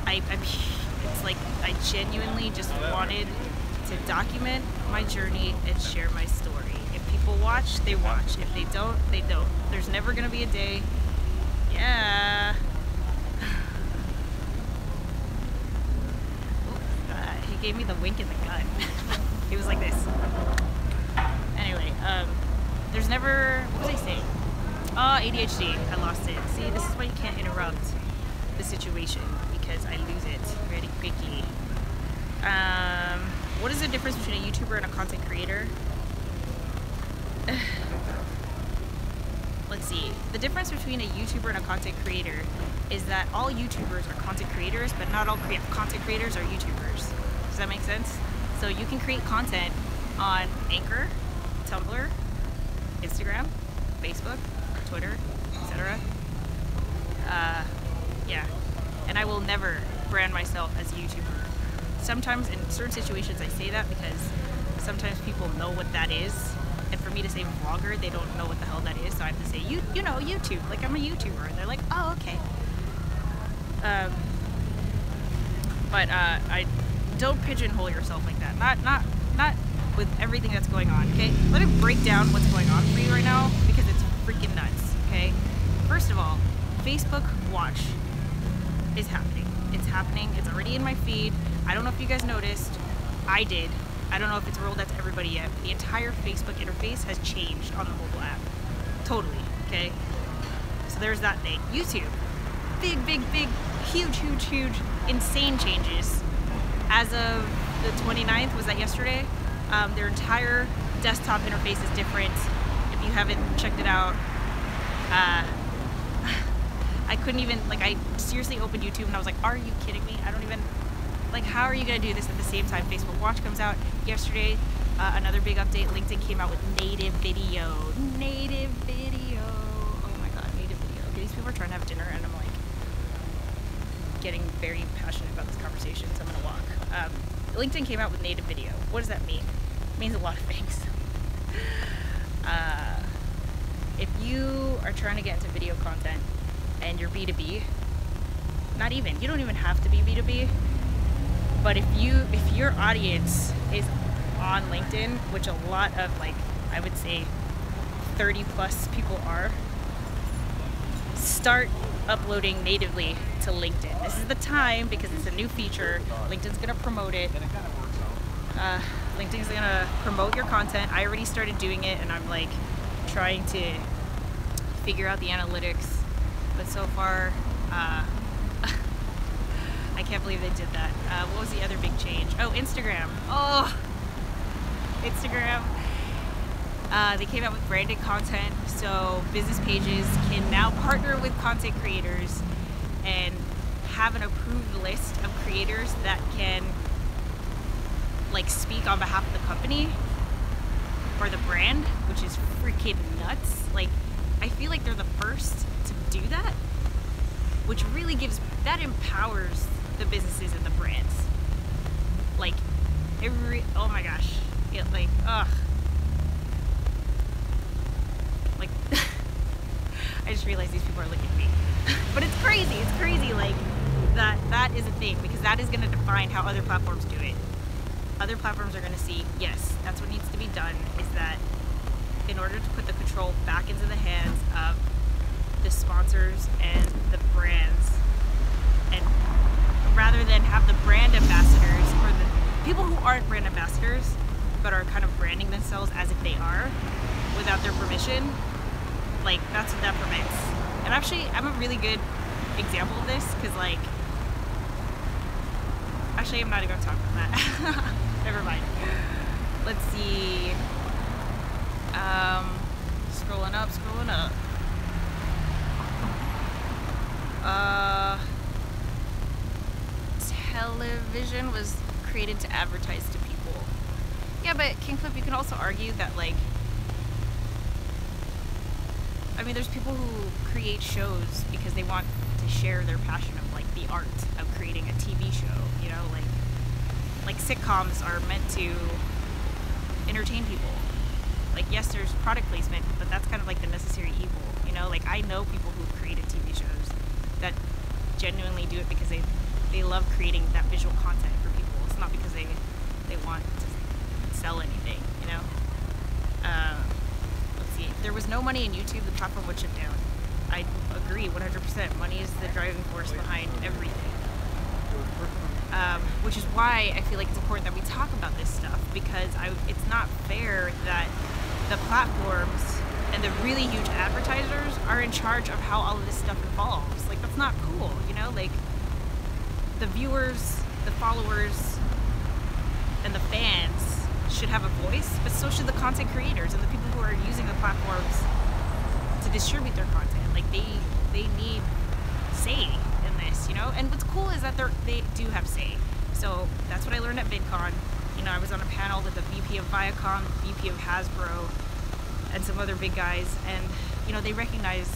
Speaker 1: it's like I genuinely just wanted to document my journey and share my story. If people watch, they watch. If they don't, they don't. There's never gonna be a day. Yeah. He gave me the wink in the gut. He was like this. Anyway, there's never, what was I saying? Oh, ADHD, I lost it. See, this is why you can't interrupt the situation, because I lose it very quickly. What is the difference between a YouTuber and a content creator? Let's see. The difference between a YouTuber and a content creator is that all YouTubers are content creators, but not all content creators are YouTubers. Does that make sense? So you can create content on Anchor, Tumblr, Instagram, Facebook, Twitter, etc. Yeah. And I will never brand myself as a YouTuber. Sometimes in certain situations I say that because sometimes people know what that is. And for me to say vlogger, they don't know what the hell that is. So I have to say, you know, YouTube. Like, I'm a YouTuber. And they're like, oh, okay. But I don't pigeonhole yourself like that. Not with everything that's going on, okay? Let me break down what's going on for you right now because it's freaking nuts, okay? First of all, Facebook Watch is happening. It's happening. It's already in my feed. I don't know if you guys noticed. I did. I don't know if it's rolled out to everybody yet, but the entire Facebook interface has changed on the mobile app. Totally, okay? So there's that thing. YouTube, big, huge, insane changes. As of the 29th, was that yesterday? Their entire desktop interface is different. If you haven't checked it out, I couldn't even, like, I seriously opened YouTube and I was like, are you kidding me? I don't even, like, how are you gonna do this at the same time? Facebook Watch comes out yesterday. Another big update, LinkedIn came out with native video. Native video. Oh my God, native video. Okay, these people are trying to have dinner and I'm like getting very passionate about this conversation, so I'm gonna walk. LinkedIn came out with native video. What does that mean? It means a lot of things. If you are trying to get into video content and you're B2B, you don't even have to be B2B, but if your audience is on LinkedIn, which a lot of, like, I would say 30 plus people are, start uploading natively to LinkedIn. This is the time, because it's a new feature. LinkedIn's gonna promote it. LinkedIn's gonna promote your content. I already started doing it and I'm like trying to figure out the analytics, but so far I can't believe they did that. What was the other big change? Oh, Instagram. Oh, Instagram. They came out with branded content, so business pages can now partner with content creators and have an approved list of creators that can, like, speak on behalf of the company or the brand, which is freaking nuts. Like, I feel like they're the first to do that, which really empowers the businesses and the brands. Like, oh my gosh, like, ugh. Like, I just realized these people are looking at me. But it's crazy, like, that is a thing, because that is gonna define how other platforms do it. Other platforms are gonna see, yes, that's what needs to be done, is that in order to put the control back into the hands of the sponsors and the brands, and rather than have the brand ambassadors or the people who aren't brand ambassadors but are kind of branding themselves as if they are without their permission, like, that's what that prevents. And actually, I'm a really good example of this, because, like, actually, I'm not even gonna talk about that. Never mind. Let's see. Scrolling up. Television was created to advertise to people. Yeah, but Kingflip, you can also argue that, like, I mean, there's people who create shows because they want to share their passion of, like, the art of creating a TV show, you know, like sitcoms are meant to entertain people. Like, yes, there's product placement, but that's kind of like the necessary evil, you know? Like, I know people who've created TV shows that genuinely do it because they love creating that visual content for people. It's not because they want to sell anything, you know? Let's see. If there was no money in YouTube, the platform would shut down. I agree 100%. Money is the driving force behind everything. Which is why I feel like it's important that we talk about this stuff, because it's not fair that the platforms and the really huge advertisers are in charge of how all of this stuff evolves. Like, that's not cool, you know? Like, the viewers, the followers, and the fans should have a voice, but so should the content creators and the people who are using the platforms to distribute their content. Like, they need say in this, you know? And what's cool is that they do have say. So that's what I learned at VidCon. You know, I was on a panel with the VP of Viacom, the VP of Hasbro, and some other big guys, and, you know, they recognize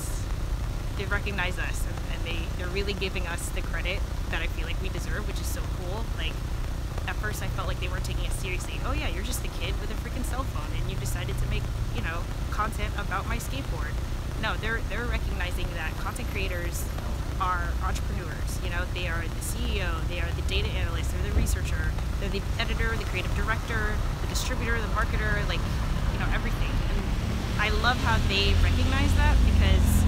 Speaker 1: us, and they're really giving us the credit that I feel like we deserve, which is so cool. Like, at first I felt like they weren't taking us seriously. Oh yeah, you're just a kid with a freaking cell phone and you decided to make, you know, content about my skateboard. No, they're recognizing that content creators are entrepreneurs. You know, they are the CEO, they are the data analyst, they're the researcher, they're the editor, the creative director, the distributor, the marketer, like, you know, everything. And I love how they recognize that, because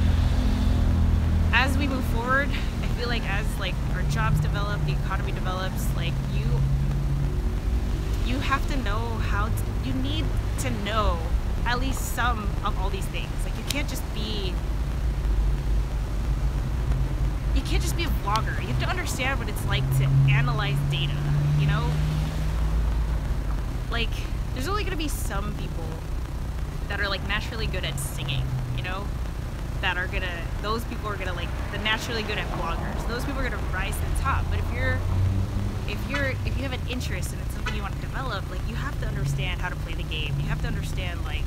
Speaker 1: as we move forward, I feel like as, like, our jobs develop, the economy develops, like, you you have to know you need to know at least some of all these things. Like you can't just be a vlogger. You have to understand what it's like to analyze data, you know? Like, there's only gonna be some people that are like naturally good at singing, you know? Those people are gonna like, the naturally good at vloggers. Those people are gonna rise to the top. But if you have an interest and it's something you want to develop, like you have to understand how to play the game. You have to understand like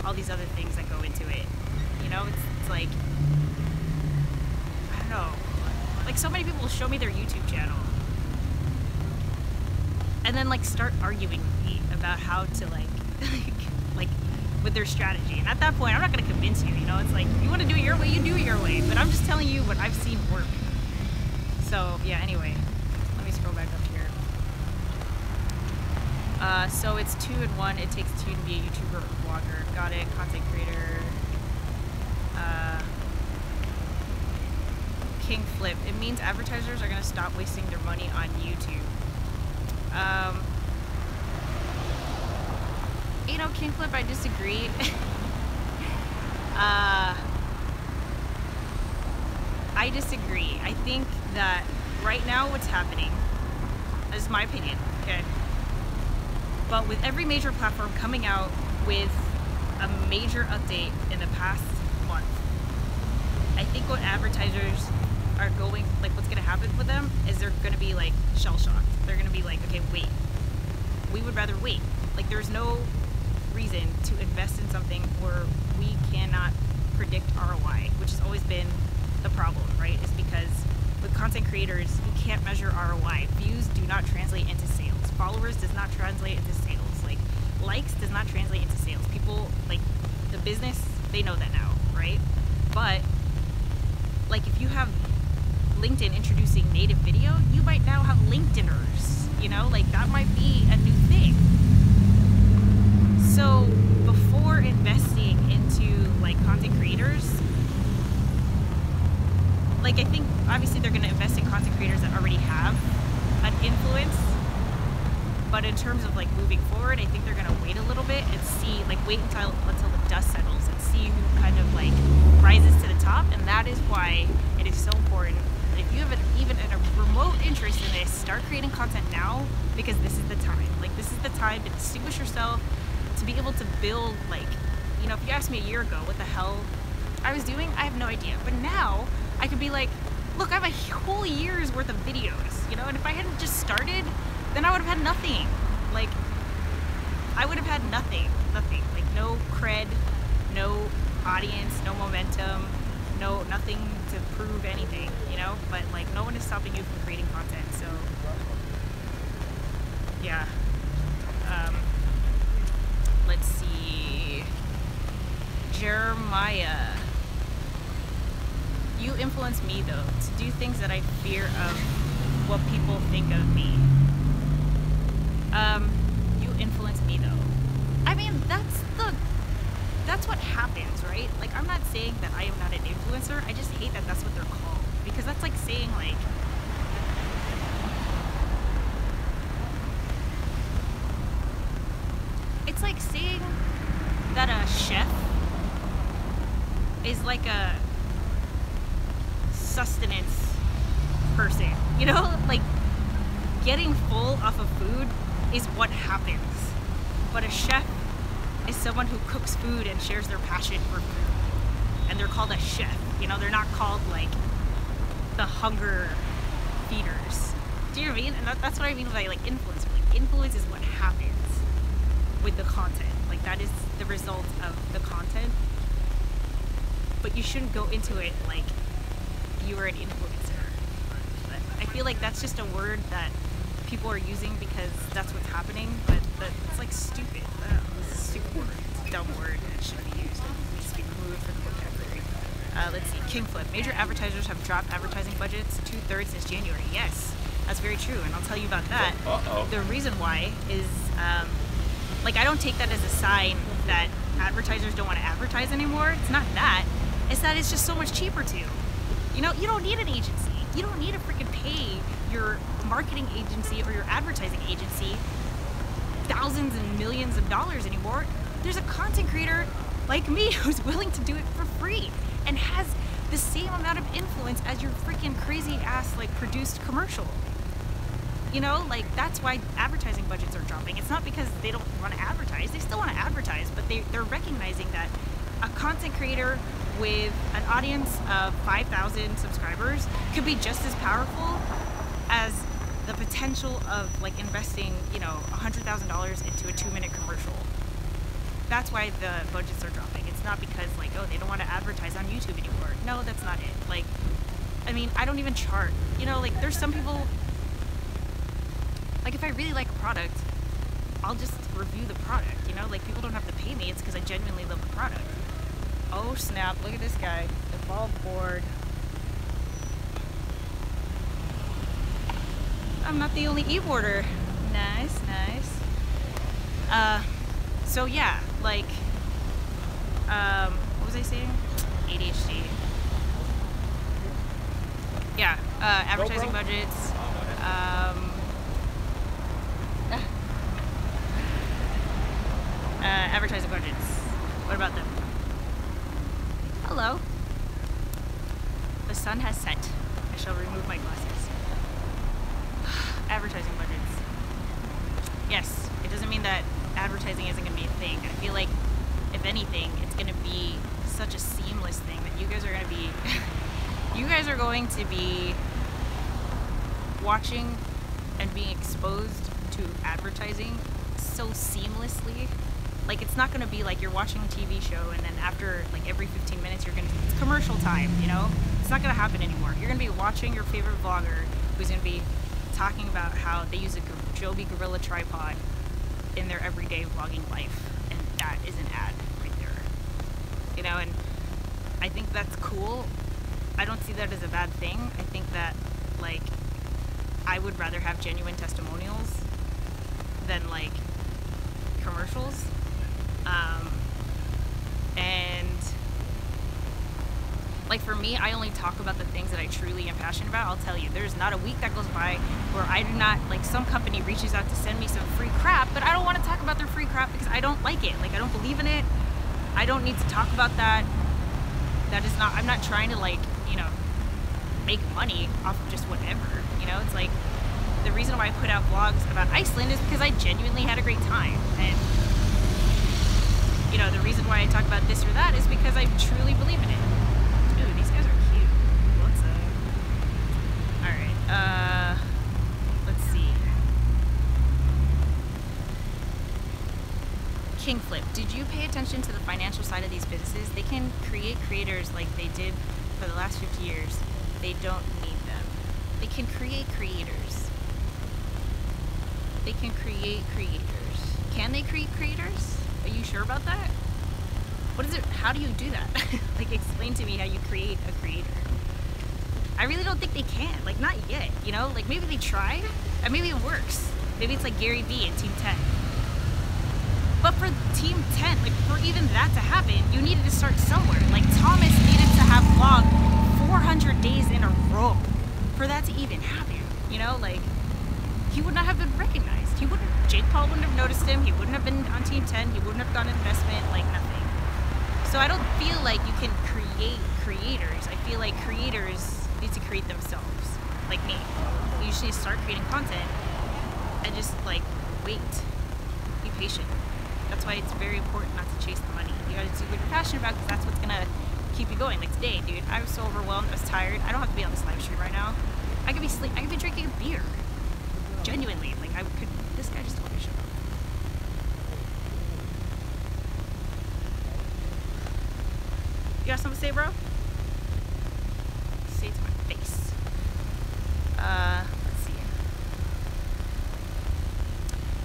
Speaker 1: all these other things that go into it. You know, it's like, I don't know. Like so many people will show me their YouTube channel and then like start arguing with me about how to like with their strategy. And at that point, I'm not going to convince you, you know? It's like, you want to do it your way, you do it your way. But I'm just telling you what I've seen work. So, yeah, anyway. Let me scroll back up here. So it's 2 in 1. It takes 2 to be a YouTuber or vlogger. Got it. Content creator. King Flip. It means advertisers are going to stop wasting their money on YouTube. You know, King Flip, I disagree. I disagree. I think that right now what's happening, this is my opinion, okay? But with every major platform coming out with a major update in the past month, I think what advertisers are going, like what's gonna happen with them is they're gonna be like shell-shocked. They're gonna be like, okay, wait, we would rather wait. Like there's no reason to invest in something where we cannot predict ROI, which has always been the problem, right? Is because with content creators, you can't measure ROI. Views do not translate into sales. Followers does not translate into sales. Like likes does not translate into sales. People, like the business, they know that now, right? But like if you have LinkedIn introducing native video, you might now have LinkedIners, you know, like that might be a new thing. So before investing into like content creators, like I think obviously they're going to invest in content creators that already have an influence, but in terms of like moving forward, I think they're going to wait a little bit and see, like wait until the dust settles and see who kind of like rises to the top. And that is why it is so important that if you have even a remote interest in this, start creating content now, because this is the time. Like this is the time to distinguish yourself, to be able to build, like, you know, if you asked me a year ago what the hell I was doing, I have no idea. But now I could be like, look, I have a whole year's worth of videos, you know, and if I hadn't just started, then I would have had nothing. Like, I would have had nothing, like no cred, no audience, no momentum, nothing to prove anything, you know, but like no one is stopping you from creating content. So yeah. Let's see. Jeremiah. You influence me though to do things that I fear of what people think of me. You influence me though. I mean, that's what happens, right? Like, I'm not saying that I am not an influencer. I just hate that that's what they're called, because that's like saying like, it's like saying that a chef is like a sustenance person, you know? Like, getting full off of food is what happens. But a chef is someone who cooks food and shares their passion for food. And they're called a chef, you know? They're not called like the hunger feeders. Do you know what I mean? And that's what I mean by like influencer. Like, influence is what happens with the content. Like, that is the result of the content. But you shouldn't go into it like you are an influencer. But I feel like that's just a word that people are using because that's what's happening, but it's like stupid. It's a stupid word. It's a dumb word and it shouldn't be used. It needs to be removed from the vocabulary. Let's see. King Flip. Major advertisers have dropped advertising budgets 2/3 since January. Yes, that's very true, and I'll tell you about that. The reason why is like, I don't take that as a sign that advertisers don't want to advertise anymore. It's not that. It's that it's just so much cheaper to. You know, you don't need an agency. You don't need to freaking pay your marketing agency or your advertising agency thousands and millions of dollars anymore. There's a content creator like me who's willing to do it for free and has the same amount of influence as your freaking crazy ass like produced commercial. You know, like that's why advertising budgets are dropping. It's not because they don't want to advertise. They still want to advertise, but they're recognizing that a content creator with an audience of 5,000 subscribers could be just as powerful as the potential of like investing, you know, $100,000 into a 2-minute commercial. That's why the budgets are dropping. It's not because like, oh, they don't want to advertise on YouTube anymore. No, that's not it. Like, I mean, I don't even chart. You know, like there's some people, like if I really like a product, I'll just review the product, you know? Like people don't have to pay me, it's because I genuinely love the product. Oh snap, look at this guy. Evolved board. I'm not the only e-boarder. Nice, nice. So yeah, like, what was I saying? ADHD. Yeah, advertising budgets. Advertising budgets. What about them? Hello. The sun has set. I shall remove my glasses. Advertising budgets. Yes, it doesn't mean that advertising isn't going to be a thing. I feel like, if anything, it's going to be such a seamless thing that you guys are going to be... you guys are going to be watching and being exposed to advertising so seamlessly. Like, it's not going to be like you're watching a TV show and then after, like, every 15 minutes you're going to... It's commercial time, you know? It's not going to happen anymore. You're going to be watching your favorite vlogger who's going to be talking about how they use a Joby Gorilla tripod in their everyday vlogging life. And that is an ad right there. You know, and I think that's cool. I don't see that as a bad thing. I think that, like, I would rather have genuine testimonials than, like, commercials. And like for me, I only talk about the things that I truly am passionate about. I'll tell you, there's not a week that goes by where I do not, like, some company reaches out to send me some free crap, but I don't want to talk about their free crap because I don't like it. Like, I don't believe in it. I don't need to talk about that. That is not, I'm not trying to, like, you know, make money off of just whatever, you know? It's like, the reason why I put out vlogs about Iceland is because I genuinely had a great time. And, you know, the reason why I talk about this or that is because I truly believe in it. Ooh, these guys are cute. What's up? Alright, let's see. Kingflip, did you pay attention to the financial side of these businesses? They can create creators like they did for the last 50 years. They don't need them. They can create creators. They can create creators. Can they create creators? Are you sure about that? What is it? How do you do that? Like, explain to me how you create a creator. I really don't think they can. Like, not yet, you know? Like, maybe they try, and maybe it works. Maybe it's like Gary Vee in Team 10. But for Team 10, like, for even that to happen, you needed to start somewhere. Like, Thomas needed to have vlogged 400 days in a row for that to even happen, you know? Like, he would not have been recognized. He wouldn't, Jake Paul wouldn't have noticed him. He wouldn't have been on Team 10. He wouldn't have gotten investment, like nothing. So I don't feel like you can create creators. I feel like creators need to create themselves, like me. You just need to start creating content and just, like, wait. Be patient. That's why it's very important not to chase the money. You gotta do what you're passionate about because that's what's gonna keep you going. Like today, dude, I was so overwhelmed. I was tired. I don't have to be on this live stream right now. I could be I could be drinking a beer. Genuinely, like I could. This guy just told me to shut up. You got something to say, bro? Say it to my face. Let's see.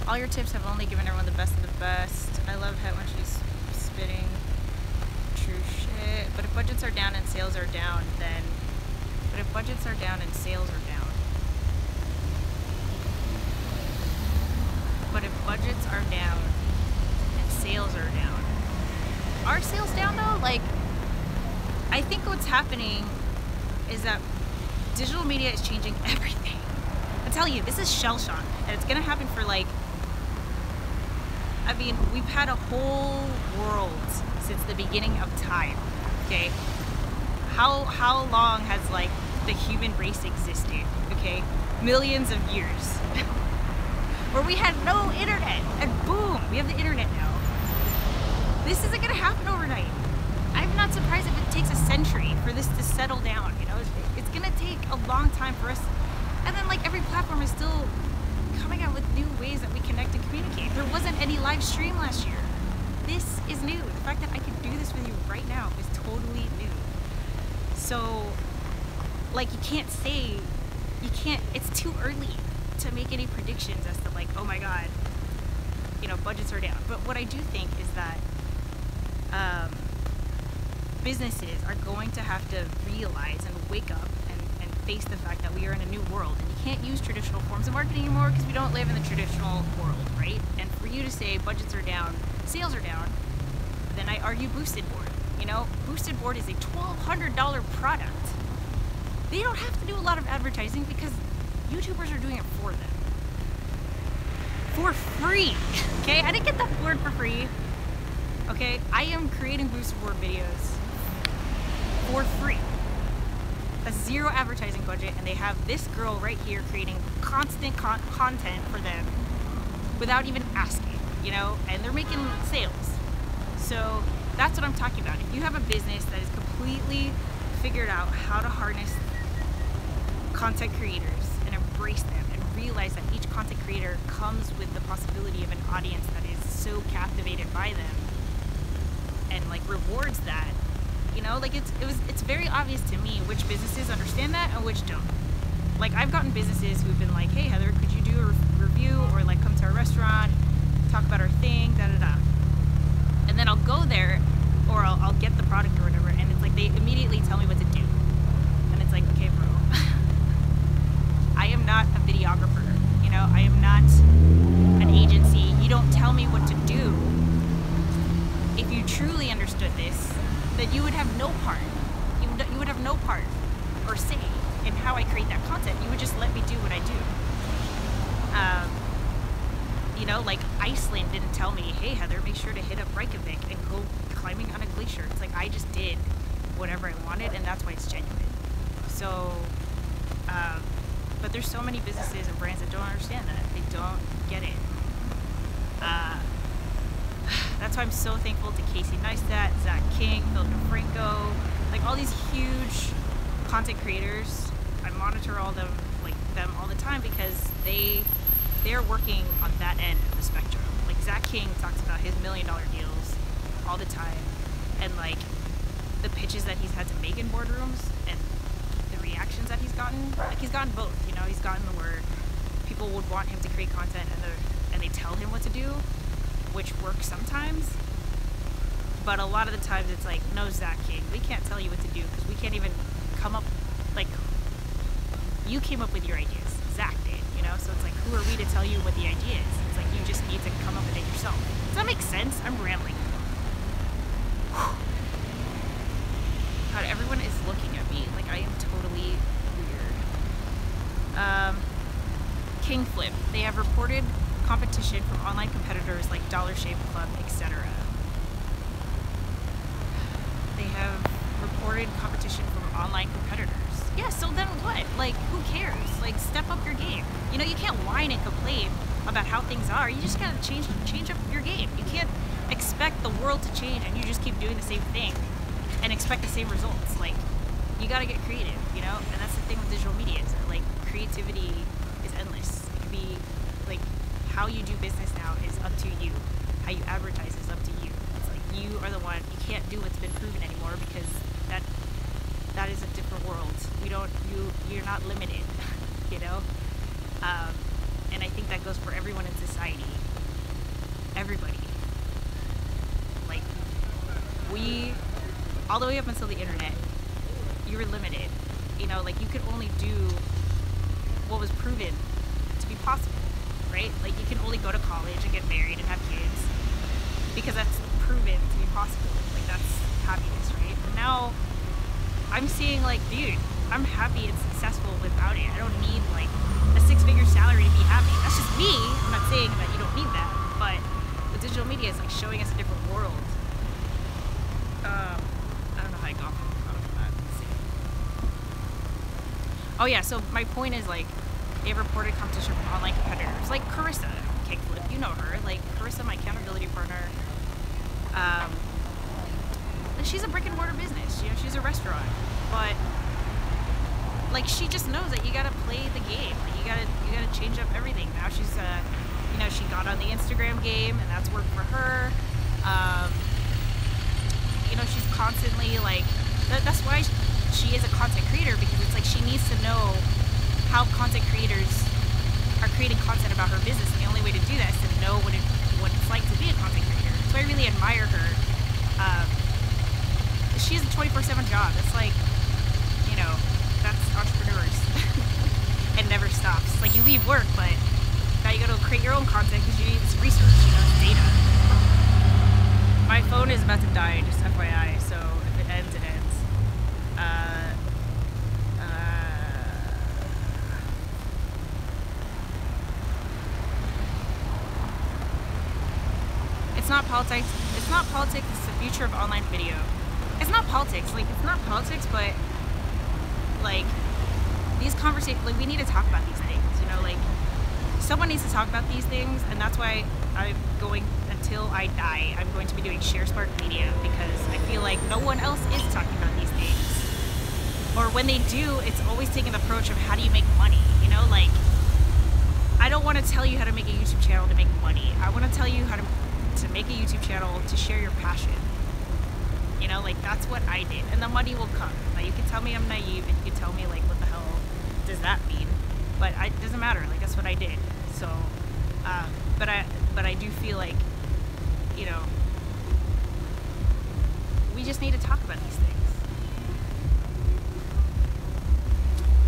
Speaker 1: All your tips have only given everyone the best of the best. I love how when she's spitting true shit. But if budgets are down and sales are down, then. But if budgets are down and sales are down. But if budgets are down and sales are down. Are sales down though? Like, I think what's happening is that digital media is changing everything. I tell you, this is shell shock, and it's gonna happen for like I mean, we've had a whole world since the beginning of time, okay? How long has, like, the human race existed, okay? Millions of years. Where we had no internet, and boom, we have the internet now. This isn't gonna happen overnight. I'm not surprised if it takes a century for this to settle down, you know? It's gonna take a long time for us. And then, like, every platform is still coming out with new ways that we connect and communicate. There wasn't any live stream last year. This is new. The fact that I can do this with you right now is totally new. So, like, it's too early to make any predictions as to, like, oh my god, you know, budgets are down. But what I do think is that businesses are going to have to realize and wake up and face the fact that we are in a new world, and you can't use traditional forms of marketing anymore because we don't live in the traditional world, right? And for you to say budgets are down, sales are down, then I argue Boosted Board. You know, Boosted Board is a $1,200 product. They don't have to do a lot of advertising because YouTubers are doing it for them. For free, okay? I didn't get that board for free, okay? I am creating Boosted Board videos for free. A zero advertising budget, and they have this girl right here creating constant content for them without even asking, you know? And they're making sales. So that's what I'm talking about. If you have a business that is completely figured out how to harness content creators and embrace them and realize that each content creator comes with the possibility of an audience that is so captivated by them and, like, rewards that, you know, like, it's very obvious to me which businesses understand that and which don't. Like, I've gotten businesses who've been like, hey Heather, could you do a review, or like come to our restaurant, talk about our thing, da da da. And then I'll go there, or I'll get the product or whatever, and it's like they immediately tell me what to do. And it's like, okay bro, I am not a videographer, you know, I am not an agency. You don't tell me what to do. If you truly understood this, then you would have no part. You would have no part or say in how I create that content. You would just let me do what I do. You know, like Iceland didn't tell me, hey Heather, make sure to hit up Reykjavik and go climbing on a glacier. It's like I just did whatever I wanted, and that's why it's genuine. So, but there's so many businesses and brands that don't understand that. They don't get it. That's why I'm so thankful to Casey Neistat, Zach King, DeFranco, like all these huge content creators. I monitor all them all the time because they're working on that end of the spectrum. Like Zach King talks about his $1 million deals all the time, and like the pitches that he's had to make in boardrooms and the reactions that he's gotten. Like he's gotten both, you know. He's gotten where people would want him to create content and they tell him what to do, which works sometimes, but a lot of the times it's like, no, Zach King, we can't tell you what to do because we can't even come up, like, you came up with your ideas, Zach did, you know, so it's like, who are we to tell you what the idea is? It's like, you just need to come up with it yourself. Does that make sense? I'm rambling. God, everyone is looking at me like I am totally weird. King Flip, they have reported competition from online competitors like Dollar Shave Club, etc. They have reported competition from online competitors. Yeah, so then what? Like, who cares? Like, step up your game. You know, you can't whine and complain about how things are. You just gotta change up your game. You can't expect the world to change and you just keep doing the same thing and expect the same results. Like, you gotta get creative, you know? And that's the thing with digital media, is that, like, creativity is endless. It could be, like, how you do business now is up to you. How you advertise is up to you. It's like, you are the one. You can't do what's been proven anymore because that is a different world. You're not limited, you know? And I think that goes for everyone in society. Everybody. Like, all the way up until the internet, you were limited. You know, like, you could only do what was proven to be possible, right? Like, you can only go to college and get married and have kids because that's proven to be possible. Like, that's happiness, right? But now, I'm seeing, like, dude, I'm happy and successful without it. I don't need, like, a 6-figure salary to be happy. That's just me. I'm not saying that you don't need that, but the digital media is like showing us a different world. I don't know how I got from that. Let's see. Oh yeah, so my point is like they reported competition from online competitors like Carissa Kickflip, you know her, like Carissa, my accountability partner. She's a brick and mortar business, you know, she's a restaurant, but like she just knows that you gotta play the game, like you gotta change up everything. Now she's you know, she got on the Instagram game and that's worked for her. You know, she's constantly like that's why she is a content creator, because it's like she needs to know how content creators are creating content about her business, and the only way to do that is to know what it's like to be a content creator. So I really admire her. She has a 24/7 job. It's like, you know, that's entrepreneurs. It never stops. Like you leave work, but now you gotta create your own content because you need this research, you know, data. My phone is about to die, just FYI, so if it ends, it ends. It's not politics. It's not politics. It's the future of online video. It's not politics. Like it's not politics, but like these conversations. Like we need to talk about these things. You know, like someone needs to talk about these things, and that's why I'm going until I die. I'm going to be doing Sharespark Media because I feel like no one else is talking about these things. Or when they do, it's always taking the approach of how do you make money. You know, like I don't want to tell you how to make a YouTube channel to make money. I want to tell you how to make a YouTube channel to share your passion. You know, like that's what I did, and the money will come. Now you can tell me I'm naive, and you can tell me like, what the hell does that mean? But it doesn't matter. Like that's what I did. So, but I do feel like, you know, we just need to talk about these things.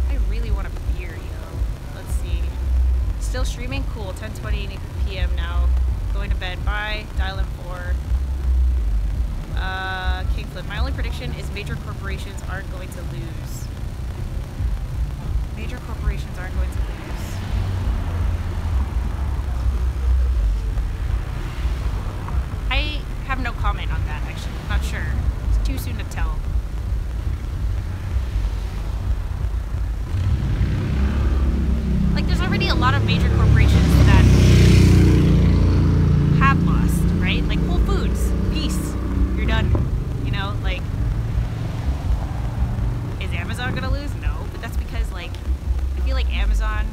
Speaker 1: I really want a beer, yo. Let's see. Still streaming? Cool. 10:20 p.m. now. Going to bed. Bye. Dial in 4. Kickflip. My only prediction is major corporations aren't going to lose. Major corporations aren't going to lose. I have no comment on that, actually. I'm not sure. It's too soon to tell. Like, there's already a lot of major corporations that have lost, right? Like Whole Foods, peace, you're done. You know, like, is Amazon gonna lose? No, but that's because, like, I feel like Amazon,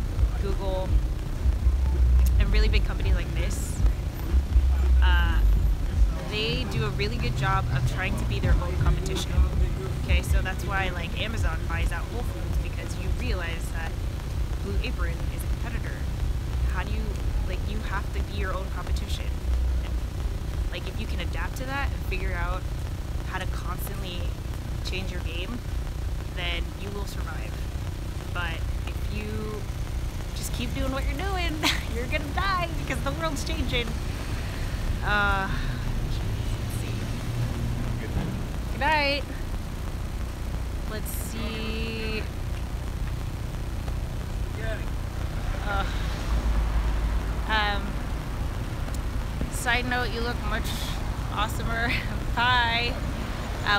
Speaker 1: Google, and really big companies like this, they do a really good job of trying to be their own competition. Okay, so that's why, like, Amazon buys out Whole Foods, because you realize that Blue Apron is a competitor. How do you, like, you have to be your own competition. And, like, if you can adapt to that and figure out how to constantly change your game, then you will survive. But if you just keep doing what you're doing, you're gonna die because the world's changing. Let's see. Good night. Let's see. Side note, you look much awesomer. Bye.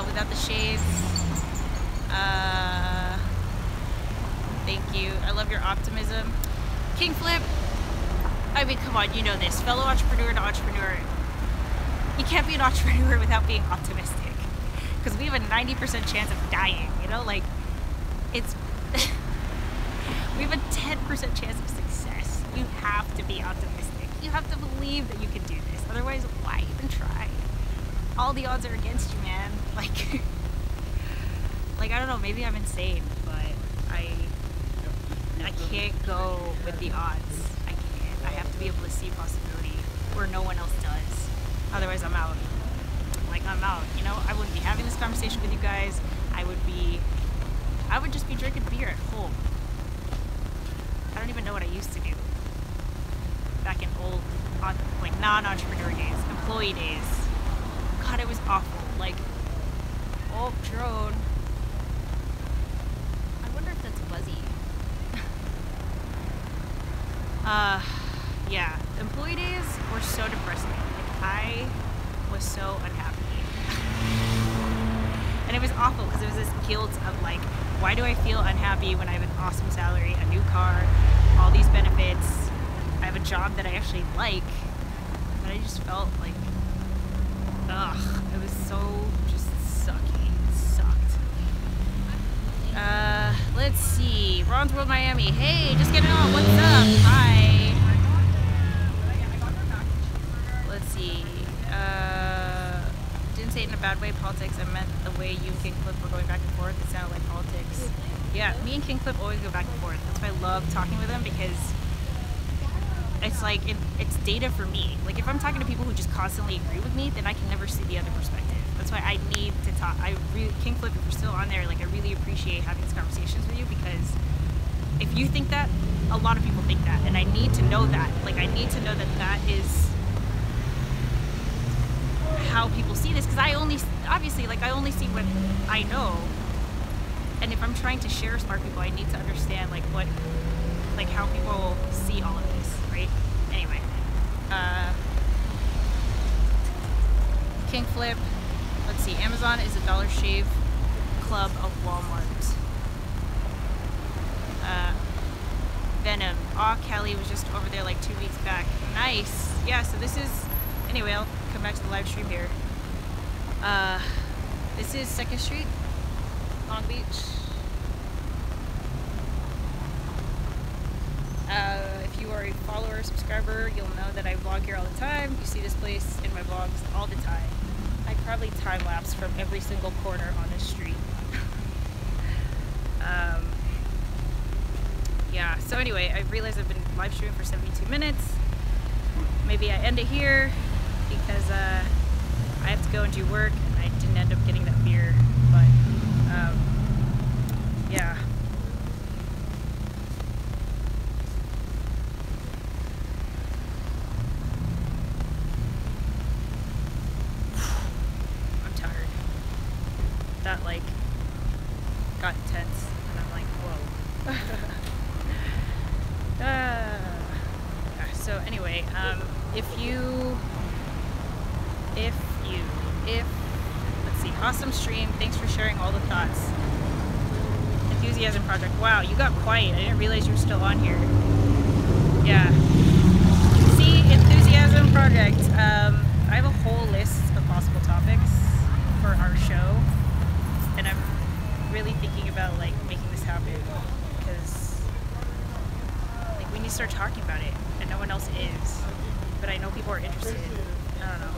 Speaker 1: Without the shades. Thank you. I love your optimism. Kickflip. I mean, come on, you know this. Fellow entrepreneur to entrepreneur. You can't be an entrepreneur without being optimistic. Because we have a 90% chance of dying, you know? Like, it's... we have a 10% chance of success. You have to be optimistic. You have to believe that you can do this. Otherwise, why even try? All the odds are against you, man. Like, I don't know, maybe I'm insane, but I can't go with the odds. I can't. I have to be able to see possibility where no one else does. Otherwise, I'm out. Like, I'm out, you know? I wouldn't be having this conversation with you guys. I would just be drinking beer at home. I don't even know what I used to do back in old, like, non-entrepreneur days, employee days. God, it was awful. Like, oh, drone. I wonder if that's Buzzy. Yeah, employee days were so depressing. Like, I was so unhappy. And it was awful because it was this guilt of like, why do I feel unhappy when I have an awesome salary, a new car, all these benefits, I have a job that I actually like, but I just felt like, ugh, it was so just sucky. It sucked. Let's see. Ron's World Miami. Hey, just getting on. What's up? Hi. Let's see. Didn't say it in a bad way, politics. I meant the way you and King Clip were going back and forth. It sounded like politics. Yeah, me and King Clip always go back and forth. That's why I love talking with him, because it's like, it's data for me. Like, if I'm talking to people who just constantly agree with me, then I can never see the other perspective. That's why I need to talk. King Flip, if you're still on there, like, I really appreciate having these conversations with you, because if you think that, a lot of people think that, and I need to know that. Like, I need to know that that is how people see this, because I only see what I know, and if I'm trying to share Spark people, I need to understand, like, how people see all of this, right? Anyway, King Flip. Let's see, Amazon is a Dollar Shave Club of Walmart. Venom. Aw, Kelly was just over there like 2 weeks back. Nice. Yeah, so this is, anyway, I'll come back to the live stream here. This is 2nd Street, Long Beach. If you are a follower or subscriber, you'll know that I vlog here all the time. You see this place in my vlogs all the time. I probably time-lapse from every single corner on this street. Yeah, so anyway, I realized I've been live streaming for 72 minutes. Maybe I end it here because I have to go and do work, and I didn't end up getting that beer, but yeah. That like got intense, and I'm like, whoa. So anyway, let's see, awesome stream. Thanks for sharing all the thoughts. Enthusiasm Project. Wow, you got quiet. I didn't realize you were still on here. Yeah. See, Enthusiasm Project. I have a whole list of possible topics for our show. And I'm really thinking about like making this happen, because like we need to start talking about it, and no one else is. But I know people are interested. I don't know.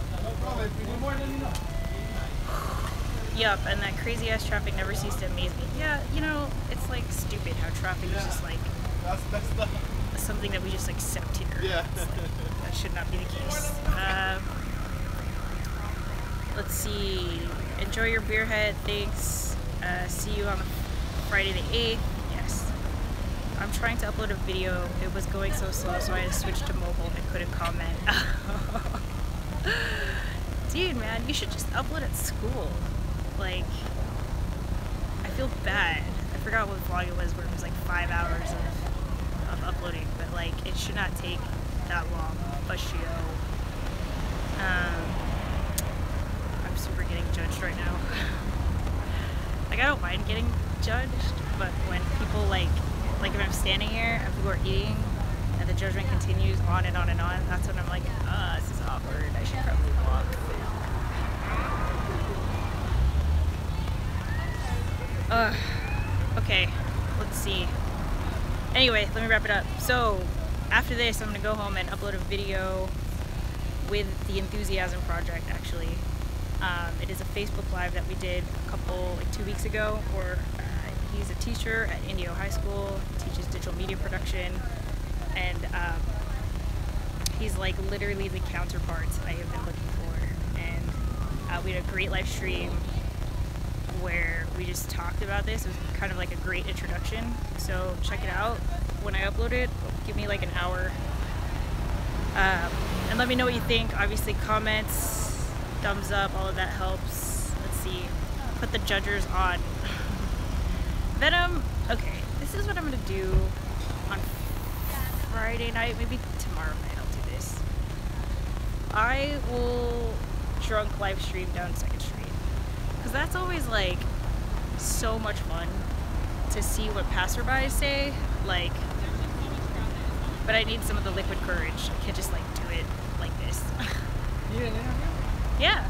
Speaker 1: Yup, and that crazy ass traffic never ceased to amaze me. Yeah, you know, it's like stupid how traffic is just like something that we just accept here. Yeah. Like, that should not be the case. Let's see. Enjoy your beer head. Thanks. See you on Friday the 8th. Yes. I'm trying to upload a video. It was going so slow, so I had to switch to mobile and couldn't comment. Dude, man, you should just upload at school. Like, I feel bad. I forgot what vlog it was, where it was like 5 hours of uploading, but like, it should not take that long. But I'm super getting judged right now. Like, I don't mind getting judged, but when people like if I'm standing here and people are eating and the judgment continues on and on and on, that's when I'm like, this is awkward. I should probably walk. Okay, let's see. Anyway, let me wrap it up. So, after this, I'm gonna go home and upload a video with the Enthusiasm Project, actually. It is a Facebook Live that we did like 2 weeks ago, where he's a teacher at Indio High School, teaches digital media production, and he's like literally the counterpart I have been looking for. And we had a great live stream where we just talked about this. It was kind of like a great introduction, so check it out when I upload it. Give me like an hour, and let me know what you think. Obviously, comments, thumbs up, all of that helps. Let's see, put the judgers on. Venom. Okay, this is what I'm gonna do on Friday night, maybe tomorrow night I'll do this. I will drunk live stream down 2nd Street. Because that's always like so much fun to see what passerbys say. Like, but I need some of the liquid courage. I can't just like do it like this. Yeah.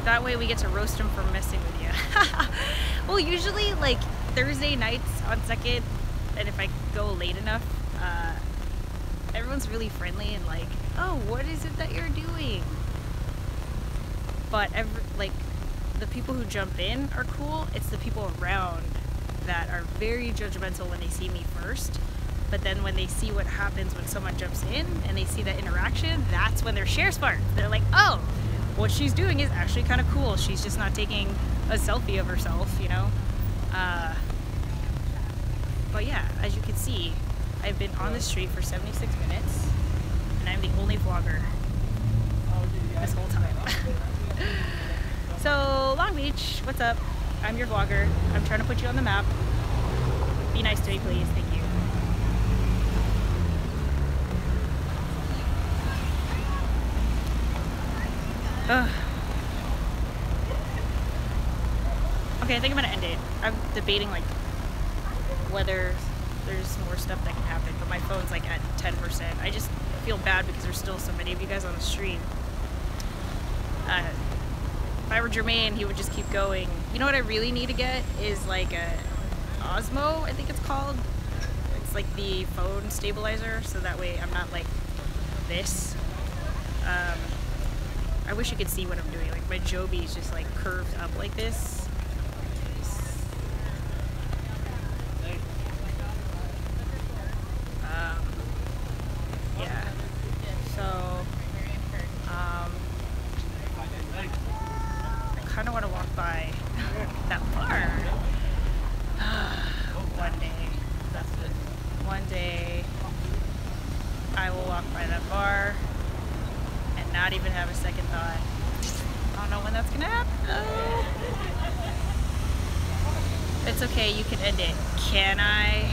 Speaker 1: That way we get to roast them for messing with you. Well, usually like Thursday nights on 2nd, and if I go late enough, everyone's really friendly and like, oh, what is it that you're doing? But like the people who jump in are cool. It's the people around that are very judgmental when they see me first. But then when they see what happens when someone jumps in and they see that interaction, that's when they're Sharespark. They're like, oh, what she's doing is actually kind of cool. She's just not taking a selfie of herself, you know? But yeah, as you can see, I've been on the street for 76 minutes, and I'm the only vlogger this whole time. So, Long Beach, what's up? I'm your vlogger. I'm trying to put you on the map. Be nice to me, please. Thank you. Ugh. Okay, I think I'm gonna end it. I'm debating like whether there's more stuff that can happen, but my phone's like at 10%. I just feel bad because there's still so many of you guys on the stream. If I were Jermaine, he would just keep going. You know what I really need to get is like a Osmo, I think it's called. It's like the phone stabilizer, so that way I'm not like this. I wish you could see what I'm doing. Like my Joby is just like curved up like this. Yeah. So, I kind of want to walk by that bar. One day, I will walk by that bar and not even have a second thought. I don't know when that's gonna happen. It's okay, you can end it. Can I?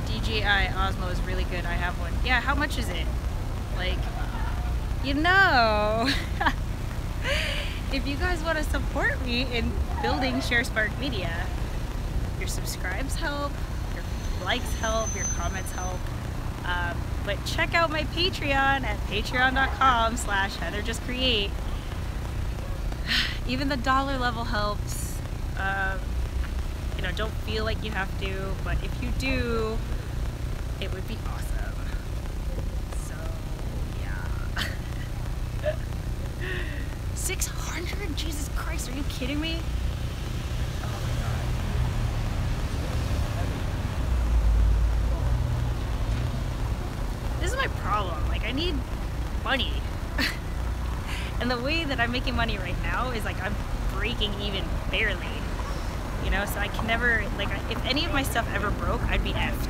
Speaker 1: DJI Osmo is really good. I have one. Yeah, how much is it? Like, you know, if you guys want to support me in building Sharespark Media, your subscribes help, your likes help, your comments help. But check out my Patreon at patreon.com/HeatherJustCreate. Even the dollar level helps. You know, don't feel like you have to, but if you do, it would be awesome. So, yeah. 600? Jesus Christ, are you kidding me? Oh my god. This is my problem. Like, I need money. And the way that I'm making money right now is like I'm breaking even barely. You know, so I can never, like, if any of my stuff ever broke, I'd be effed.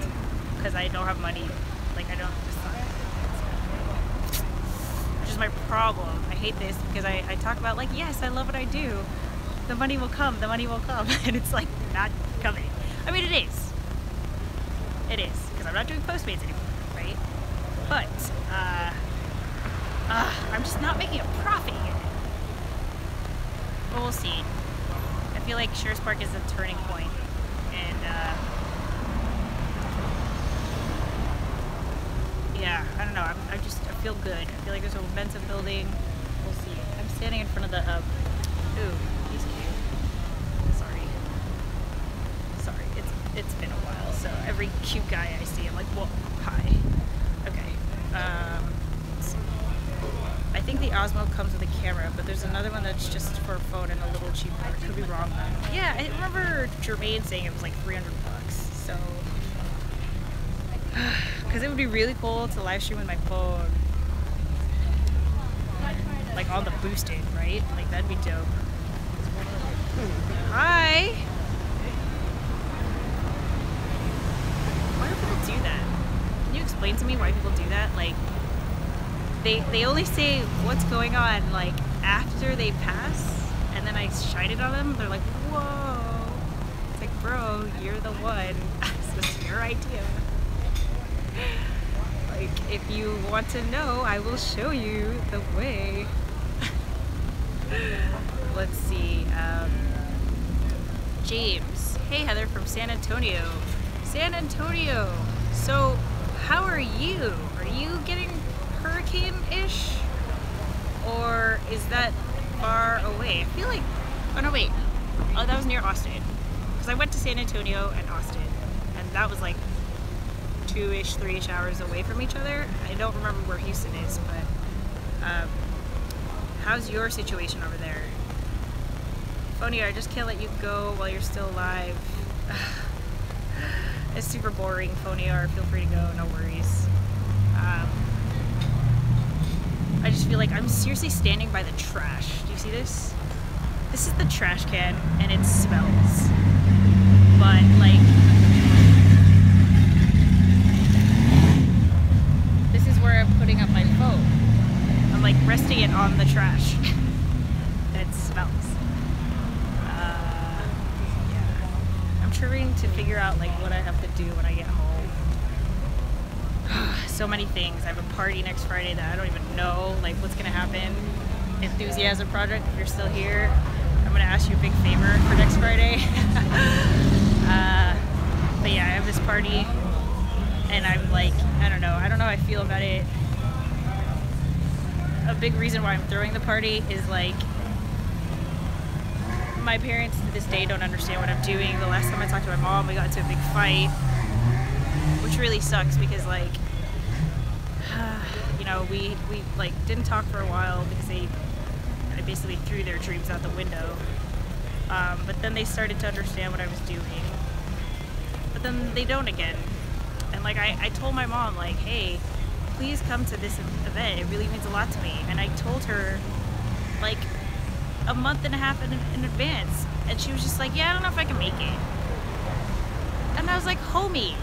Speaker 1: Because I don't have money. Like, I don't, which is my problem. I hate this because I talk about, like, yes, I love what I do. The money will come, the money will come. And it's, like, not coming. I mean, it is. It is. Because I'm not doing Postmates anymore, right? But, I'm just not making a profit here. But we'll see. I feel like Sharespark is a turning point, and yeah, I don't know. I feel good. I feel like there's a momentum building. We'll see. I'm standing in front of the ooh, he's cute. Sorry. It's been a while, so every cute guy I see, I'm like, whoa, hi. Okay. Let's see. I think the Osmo comes with a camera, but there's another one that's just for a phone and a little cheaper. I could be wrong though. Yeah, I remember Jermaine saying it was like $300. So, because it would be really cool to live stream with my phone, like on the boosted, right? Like that'd be dope. Hi. Why do people do that? Can you explain to me why people do that? Like, they only say what's going on like after they pass and then I shine it on them, they're like, whoa. It's like, bro, you're the one. This is your idea. Like, if you want to know, I will show you the way. Let's see. James. Hey, Heather from San Antonio. San Antonio. So, how are you? Are you getting hurricane-ish? Or is that far away? I feel like... Oh, no, wait. Oh, that was near Austin. Because I went to San Antonio and Austin. And that was like 2-ish, 3-ish hours away from each other. I don't remember where Houston is, but... how's your situation over there? Fonio, I just can't let you go while you're still alive. It's super boring, Fonio. Feel free to go, no worries. I just feel like I'm seriously standing by the trash. Do you see this? This is the trash can, and it smells. But, like... this is where I'm putting up my phone. I'm, like, resting it on the trash. And it smells. I'm trying to figure out like what I have to do when I get home. So many things. I have a party next Friday that I don't even know like what's gonna happen. Enthusiasm Project, if you're still here, I'm gonna ask you a big favor for next Friday. But yeah, I have this party and I'm like, I don't know how I feel about it. A big reason why I'm throwing the party is like my parents to this day don't understand what I'm doing. The last time I talked to my mom, we got into a big fight, which really sucks because like, you know, we like didn't talk for a while because I basically threw their dreams out the window. But then they started to understand what I was doing. But then they don't again. And like I told my mom like, hey, please come to this event. It really means a lot to me. And I told her like a month and a half in advance, and she was just like, yeah, I don't know if I can make it. And I was like, homie,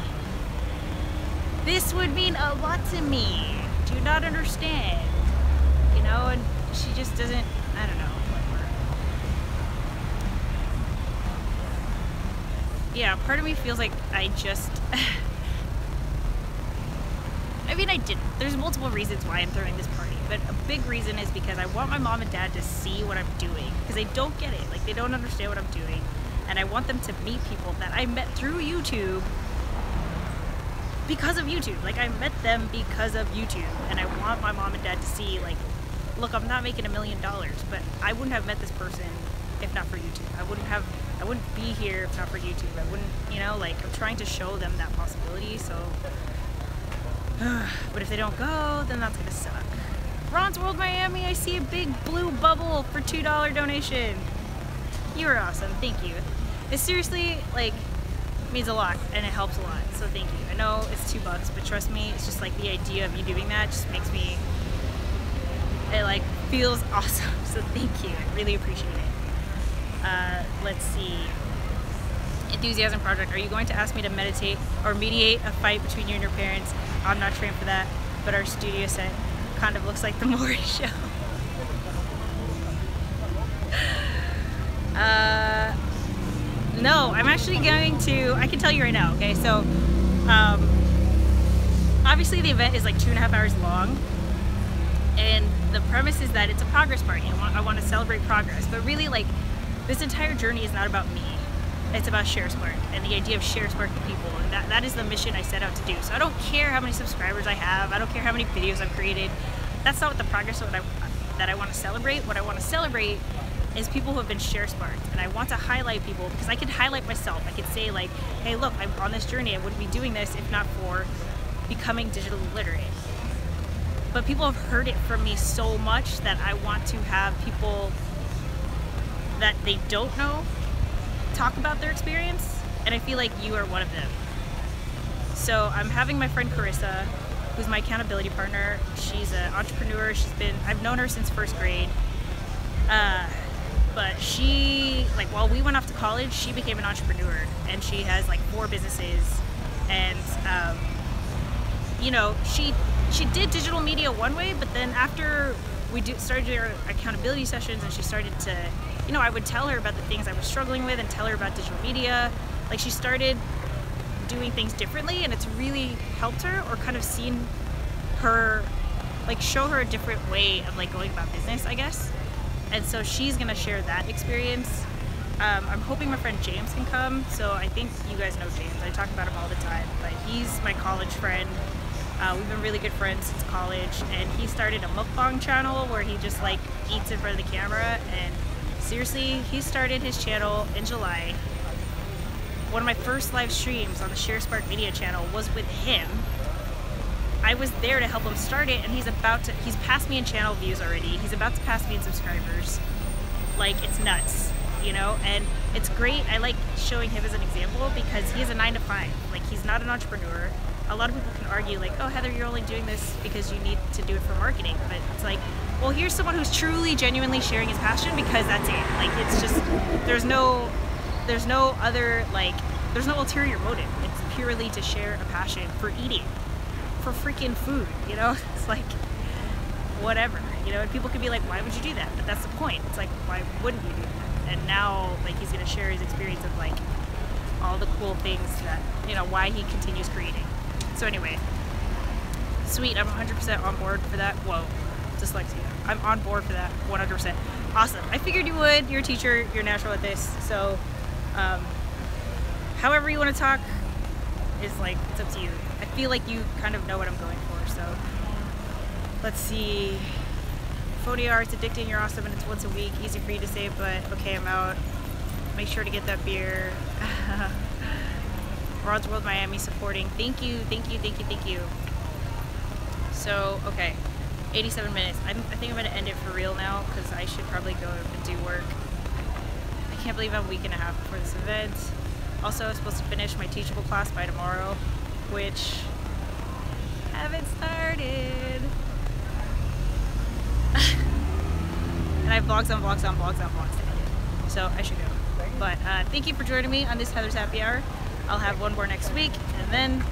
Speaker 1: this would mean a lot to me. Do you not understand? You know, and she just doesn't, I don't know, whatever. Yeah, part of me feels like I just I mean, I didn't. There's multiple reasons why I'm throwing this party, but a big reason is because I want my mom and dad to see what I'm doing, because they don't get it. Like, they don't understand what I'm doing, and I want them to meet people that I met through YouTube because of YouTube. Like, I met them because of YouTube, and I want my mom and dad to see, like, look, I'm not making $1 million, but I wouldn't have met this person if not for YouTube. I wouldn't be here if not for YouTube. I wouldn't, you know, like, I'm trying to show them that possibility, so... But if they don't go, then that's gonna suck. Ron's World Miami, I see a big blue bubble for $2 donation. You are awesome, thank you. It seriously, like, means a lot, and it helps a lot, so thank you. I know it's $2, but trust me, it's just like the idea of me doing that just makes me, it like feels awesome, so thank you, I really appreciate it. Let's see. Enthusiasm Project, are you going to ask me to meditate or mediate a fight between you and your parents? I'm not trained for that, but our studio set kind of looks like the Maury show. No, I'm actually going to, I can tell you right now, okay? So, obviously the event is like 2.5 hours long, and the premise is that it's a progress party. I want to celebrate progress, but really, like, this entire journey is not about me. It's about Sharespark and the idea of Sharespark to people, and that is the mission I set out to do. So I don't care how many subscribers I have, I don't care how many videos I've created. That's not what the progress that I want to celebrate. What I want to celebrate is people who have been Sharesparked, and I want to highlight people because I could highlight myself. I could say like, hey look, I'm on this journey, I wouldn't be doing this if not for becoming digitally literate. But people have heard it from me so much that I want to have people that they don't know talk about their experience, and I feel like you are one of them. So I'm having my friend Carissa, who's my accountability partner. She's an entrepreneur. I've known her since 1st grade. But she, like, while we went off to college, she became an entrepreneur, and she has like 4 businesses. And you know, she did digital media one way, but then after we started doing our accountability sessions, and she started to, you know, I would tell her about the things I was struggling with and tell her about digital media. Like, she started doing things differently, and it's really helped her, or kind of seen her, like, show her a different way of like going about business, I guess. And so she's gonna share that experience. I'm hoping my friend James can come. So I think you guys know James. I talk about him all the time, but he's my college friend. We've been really good friends since college, and he started a mukbang channel where he just like eats in front of the camera. And seriously, he started his channel in July. One of my first live streams on the Sharespark Media channel was with him. I was there to help him start it, and he's passed me in channel views already. He's about to pass me in subscribers. Like, it's nuts, you know? And it's great. I like showing him as an example because he has a 9-to-5. Like, he's not an entrepreneur. A lot of people can argue like, oh, Heather, you're only doing this because you need to do it for marketing. But it's like, well, here's someone who's truly, genuinely sharing his passion, because that's it. Like, it's just, there's no other, like, there's no ulterior motive. It's purely to share a passion for eating, for freaking food, you know? It's like, whatever, you know? And people could be like, why would you do that? But that's the point. It's like, why wouldn't you do that? And now, like, he's gonna share his experience of like all the cool things that, you know, why he continues creating. So anyway, sweet, I'm 100% on board for that. Whoa, dyslexia. I'm on board for that, 100%. Awesome. I figured you would. You're a teacher, you're natural at this. So, however you want to talk is like, it's up to you. I feel like you kind of know what I'm going for, so let's see. Photo art's addicting, you're awesome, and it's once a week. Easy for you to say, but okay, I'm out. Make sure to get that beer. Rod's World Miami supporting. Thank you, thank you, thank you, thank you. So, okay, 87 minutes. I think I'm gonna end it for real now, because I should probably go and do work. I can't believe I'm a week and a half before this event. Also, I'm supposed to finish my Teachable class by tomorrow, which haven't started. And I have vlogs on vlogs on vlogs on vlogs to edit, so I should go. But thank you for joining me on this Heather's Happy Hour. I'll have one more next week, and then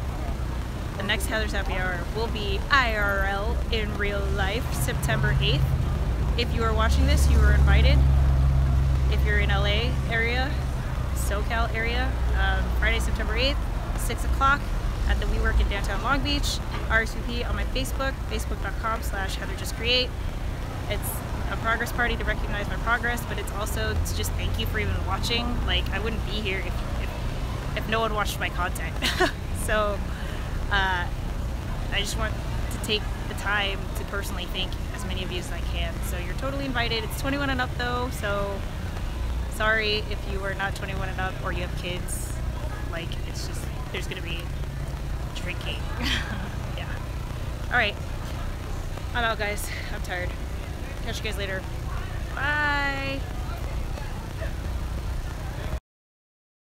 Speaker 1: the next Heather's Happy Hour will be IRL in real life, September 8th. If you are watching this, you are invited. If you're in LA area, SoCal area, Friday, September 8th, 6 o'clock at the WeWork in downtown Long Beach. RSVP on my Facebook, facebook.com/HeatherJustCreate. It's a progress party to recognize my progress, but it's also to just thank you for even watching. Like, I wouldn't be here if no one watched my content. So I just want to take the time to personally thank as many of you as I can. So you're totally invited. It's 21 and up though, so sorry if you are not 21 and up or you have kids. Like, it's just, there's gonna be drinking. Yeah. Alright. I'm out, guys. I'm tired. Catch you guys later. Bye.